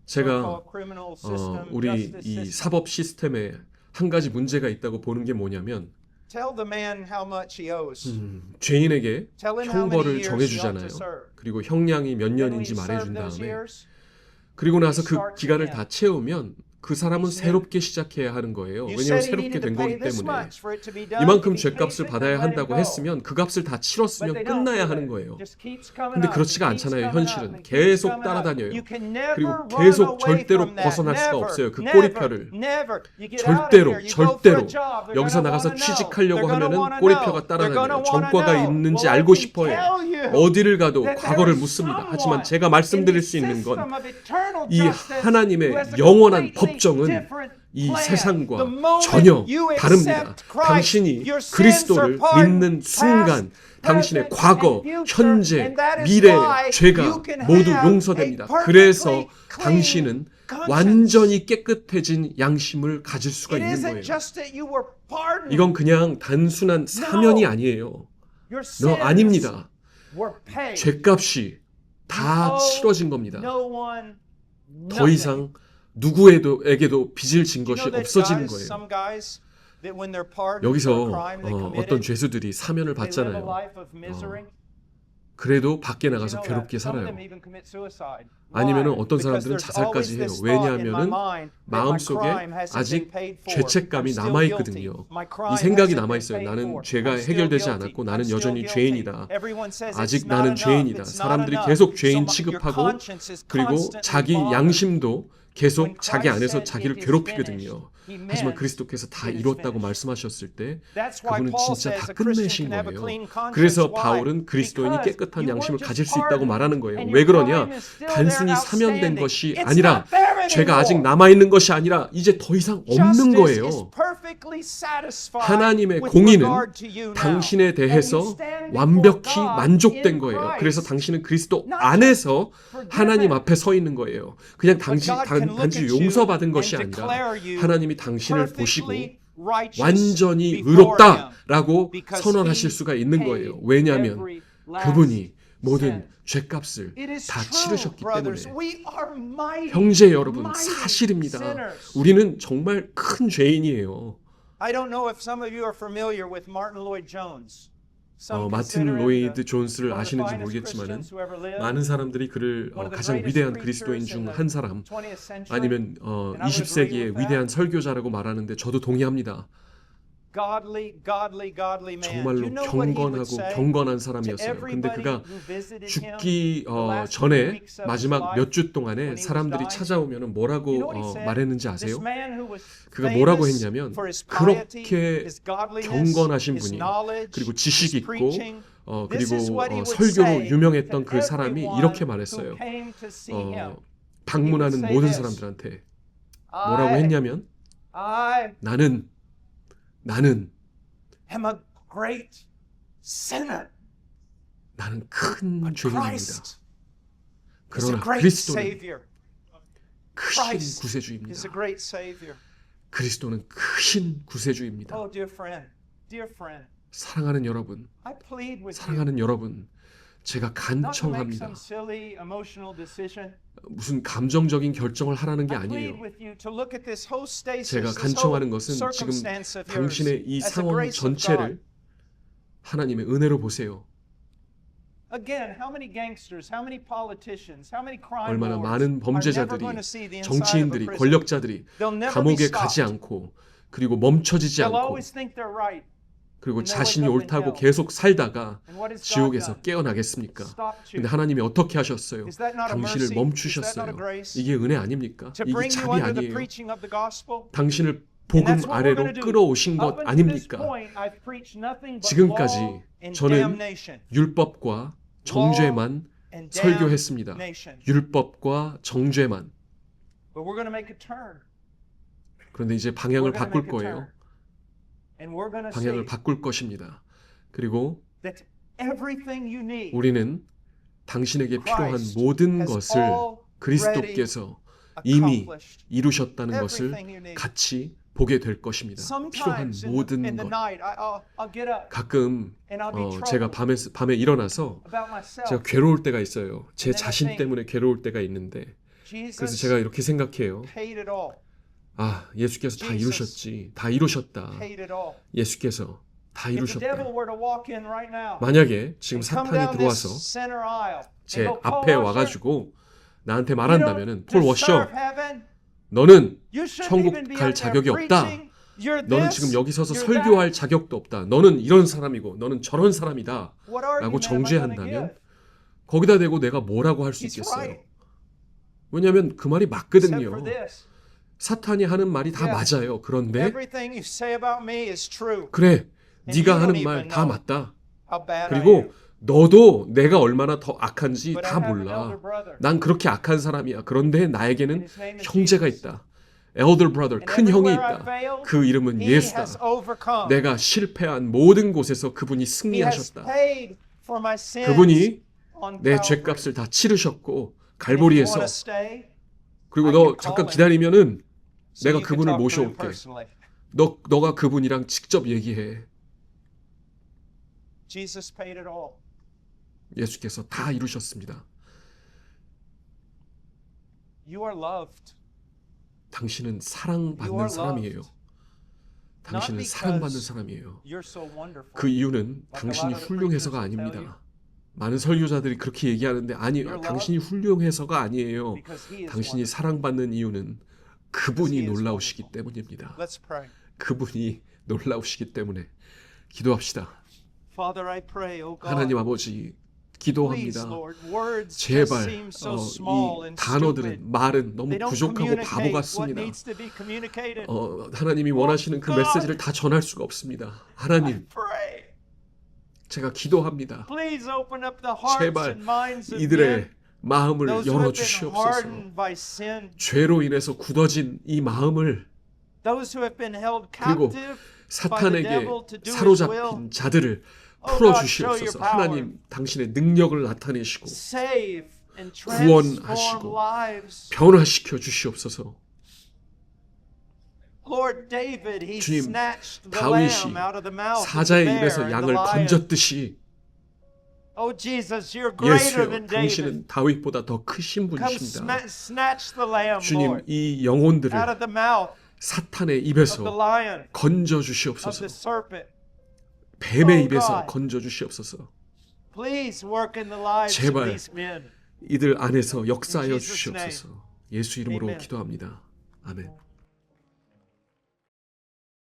제가 우리 이 사법 시스템에 한 가지 문제가 있다고 보는 게 뭐냐면, 죄인에게 형벌을 정해주잖아요. 그리고 형량이 몇 년인지 말해준 다음에, 그리고 나서 그 기간을 다 채우면 그 사람은 새롭게 시작해야 하는 거예요. 왜냐하면 새롭게 된 거기 때문에. 이만큼 죄값을 받아야 한다고 했으면 그 값을 다 치렀으면 끝나야 하는 거예요. 근데 그렇지가 않잖아요. 현실은 계속 따라다녀요. 그리고 계속 절대로 벗어날 수가 없어요. 그 꼬리표를. 절대로 여기서 나가서 취직하려고 하면은 꼬리표가 따라다녀요. 전과가 있는지 알고 싶어요. 어디를 가도 과거를 묻습니다. 하지만 제가 말씀드릴 수 있는 건, 이 하나님의 영원한 법정은 이 세상과 전혀 다릅니다. 당신이 그리스도를 믿는 순간 당신의 과거, 현재, 미래의 죄가 모두 용서됩니다. 그래서 당신은 완전히 깨끗해진 양심을 가질 수가 있는 거예요. 이건 그냥 단순한 사면이 아니에요. 아닙니다. 죄값이 다 치러진 겁니다. 더 이상 누구에게도 빚을 진 것이 없어지는 거예요. 여기서 어떤 죄수들이 사면을 받잖아요. 그래도 밖에 나가서 괴롭게 살아요. 아니면 어떤 사람들은 자살까지 해요. 왜냐하면 마음속에 아직 죄책감이 남아있거든요. 이 생각이 남아있어요. 나는 죄가 해결되지 않았고 나는 여전히 죄인이다. 아직 나는 죄인이다. 사람들이 계속 죄인 취급하고, 그리고 자기 양심도 계속 자기 안에서 자기를 괴롭히거든요. 하지만 그리스도께서 다 이뤘다고 말씀하셨을 때 그분은 진짜 다 끝내신 거예요. 그래서 바울은 그리스도인이 깨끗한 양심을 가질 수 있다고 말하는 거예요. 왜 그러냐? 단순히 사면된 것이 아니라 죄가 아직 남아있는 것이 아니라 이제 더 이상 없는 거예요. 하나님의 공의는 당신에 대해서 완벽히 만족된 거예요. 그래서 당신은 그리스도 안에서 하나님 앞에 서 있는 거예요. 그냥 단지 용서받은 것이 아니라 하나님이 당신을 보시고 완전히 의롭다라고 선언하실 수가 있는 거예요. 왜냐하면 그분이 모든 죄값을 다 치르셨기 때문에. 형제 여러분, 사실입니다. 우리는 정말 큰 죄인이에요. 마틴 로이드 존스를 아시는지 모르겠지만 많은 사람들이 그를 가장 위대한 그리스도인 중 한 사람 아니면 20세기의 위대한 설교자라고 말하는데 저도 동의합니다. 정말로 경건하고 경건한 사람이었어요. 근데 그가 죽기 전에 마지막 몇 주 동안에 사람들이 찾아오면 뭐라고 말했는지 아세요? 그가 뭐라고 했냐면 그렇게 경건하신 분이 그리고 지식 있고 그리고 설교로 유명했던 그 사람이 이렇게 말했어요. 방문하는 모든 사람들한테 뭐라고 했냐면 나는 큰 죄인입니다. 그러나 그리스도는 크신 구세주입니다. 그리스도는 크신 구세주입니다. 사랑하는 여러분, 제가 간청합니다. 무슨 감정적인 결정을 하라는 게 아니에요. 제가 간청하는 것은 지금 당신의 이 상황 전체를 하나님의 은혜로 보세요. 얼마나 많은 범죄자들이, 정치인들이, 권력자들이 감옥에 가지 않고 그리고 멈춰지지 않고 그리고 자신이 옳다고 계속 살다가 지옥에서 깨어나겠습니까? 근데 하나님이 어떻게 하셨어요? 당신을 멈추셨어요. 이게 은혜 아닙니까? 이게 자비 아니에요. 당신을 복음 아래로 끌어오신 것 아닙니까? 지금까지 저는 율법과 정죄만 설교했습니다. 율법과 정죄만. 그런데 이제 방향을 바꿀 거예요. 방향을 바꿀 것입니다. 그리고 우리는 당신에게 필요한 모든 것을 그리스도께서 이미 이루셨다는 것을 같이 보게 될 것입니다. 필요한 모든 것. 가끔 제가 밤에 일어나서 제가 괴로울 때가 있어요. 제 자신 때문에 괴로울 때가 있는데 그래서 제가 이렇게 생각해요. 예수께서 다 이루셨지. 다 이루셨다. 예수께서 다 이루셨다. 만약에 지금 사탄이 들어와서 제 앞에 와가지고 나한테 말한다면은 폴 워셔, 너는 천국 갈 자격이 없다. 너는 지금 여기 서서 설교할 자격도 없다. 너는 이런 사람이고 너는 저런 사람이다. 라고 정죄한다면 거기다 대고 내가 뭐라고 할 수 있겠어요? 왜냐하면 그 말이 맞거든요. 사탄이 하는 말이 다 맞아요. 그런데 그래, 네가 하는 말 다 맞다. 그리고 너도 내가 얼마나 더 악한지 다 몰라. 난 그렇게 악한 사람이야. 그런데 나에게는 형제가 있다. elder brother, 큰 형이 있다. 그 이름은 예수다. 내가 실패한 모든 곳에서 그분이 승리하셨다. 그분이 내 죄값을 다 치르셨고 갈보리에서. 그리고 너 잠깐 기다리면은 내가 그분을 모셔올게. 너가 그분이랑 직접 얘기해. 예수께서 다 이루셨습니다. 당신은 사랑받는 사람이에요. 당신은 사랑받는 사람이에요. 그 이유는 당신이 훌륭해서가 아닙니다. 많은 설교자들이 그렇게 얘기하는데 아니요. 당신이 훌륭해서가 아니에요. 당신이 사랑받는 이유는 그분이 놀라우시기 때문입니다. 그분이 놀라우시기 때문에 기도합시다. 하나님 아버지, 기도합니다. 제발 이 단어들은 말은 너무 부족하고 바보 같습니다. 하나님이 원하시는 그 메시지를 다 전할 수가 없습니다. 하나님, 제가 기도합니다. 제발 이들의 마음을 열어주시옵소서. 죄로 인해서 굳어진 이 마음을, 그리고 사탄에게 사로잡힌 자들을 풀어주시옵소서. 하나님, 당신의 능력을 나타내시고 구원하시고 변화시켜 주시옵소서. 주님, 다윗이 사자의 입에서 양을 건졌듯이 예수여, 당신은 다윗보다 더 크신 분이십니다. 주님, 이 영혼들을 사탄의 입에서 건져 주시옵소서. 뱀의 입에서 건져 주시옵소서. 제발 이들 안에서 역사하여 주시옵소서. 예수 이름으로 기도합니다. 아멘.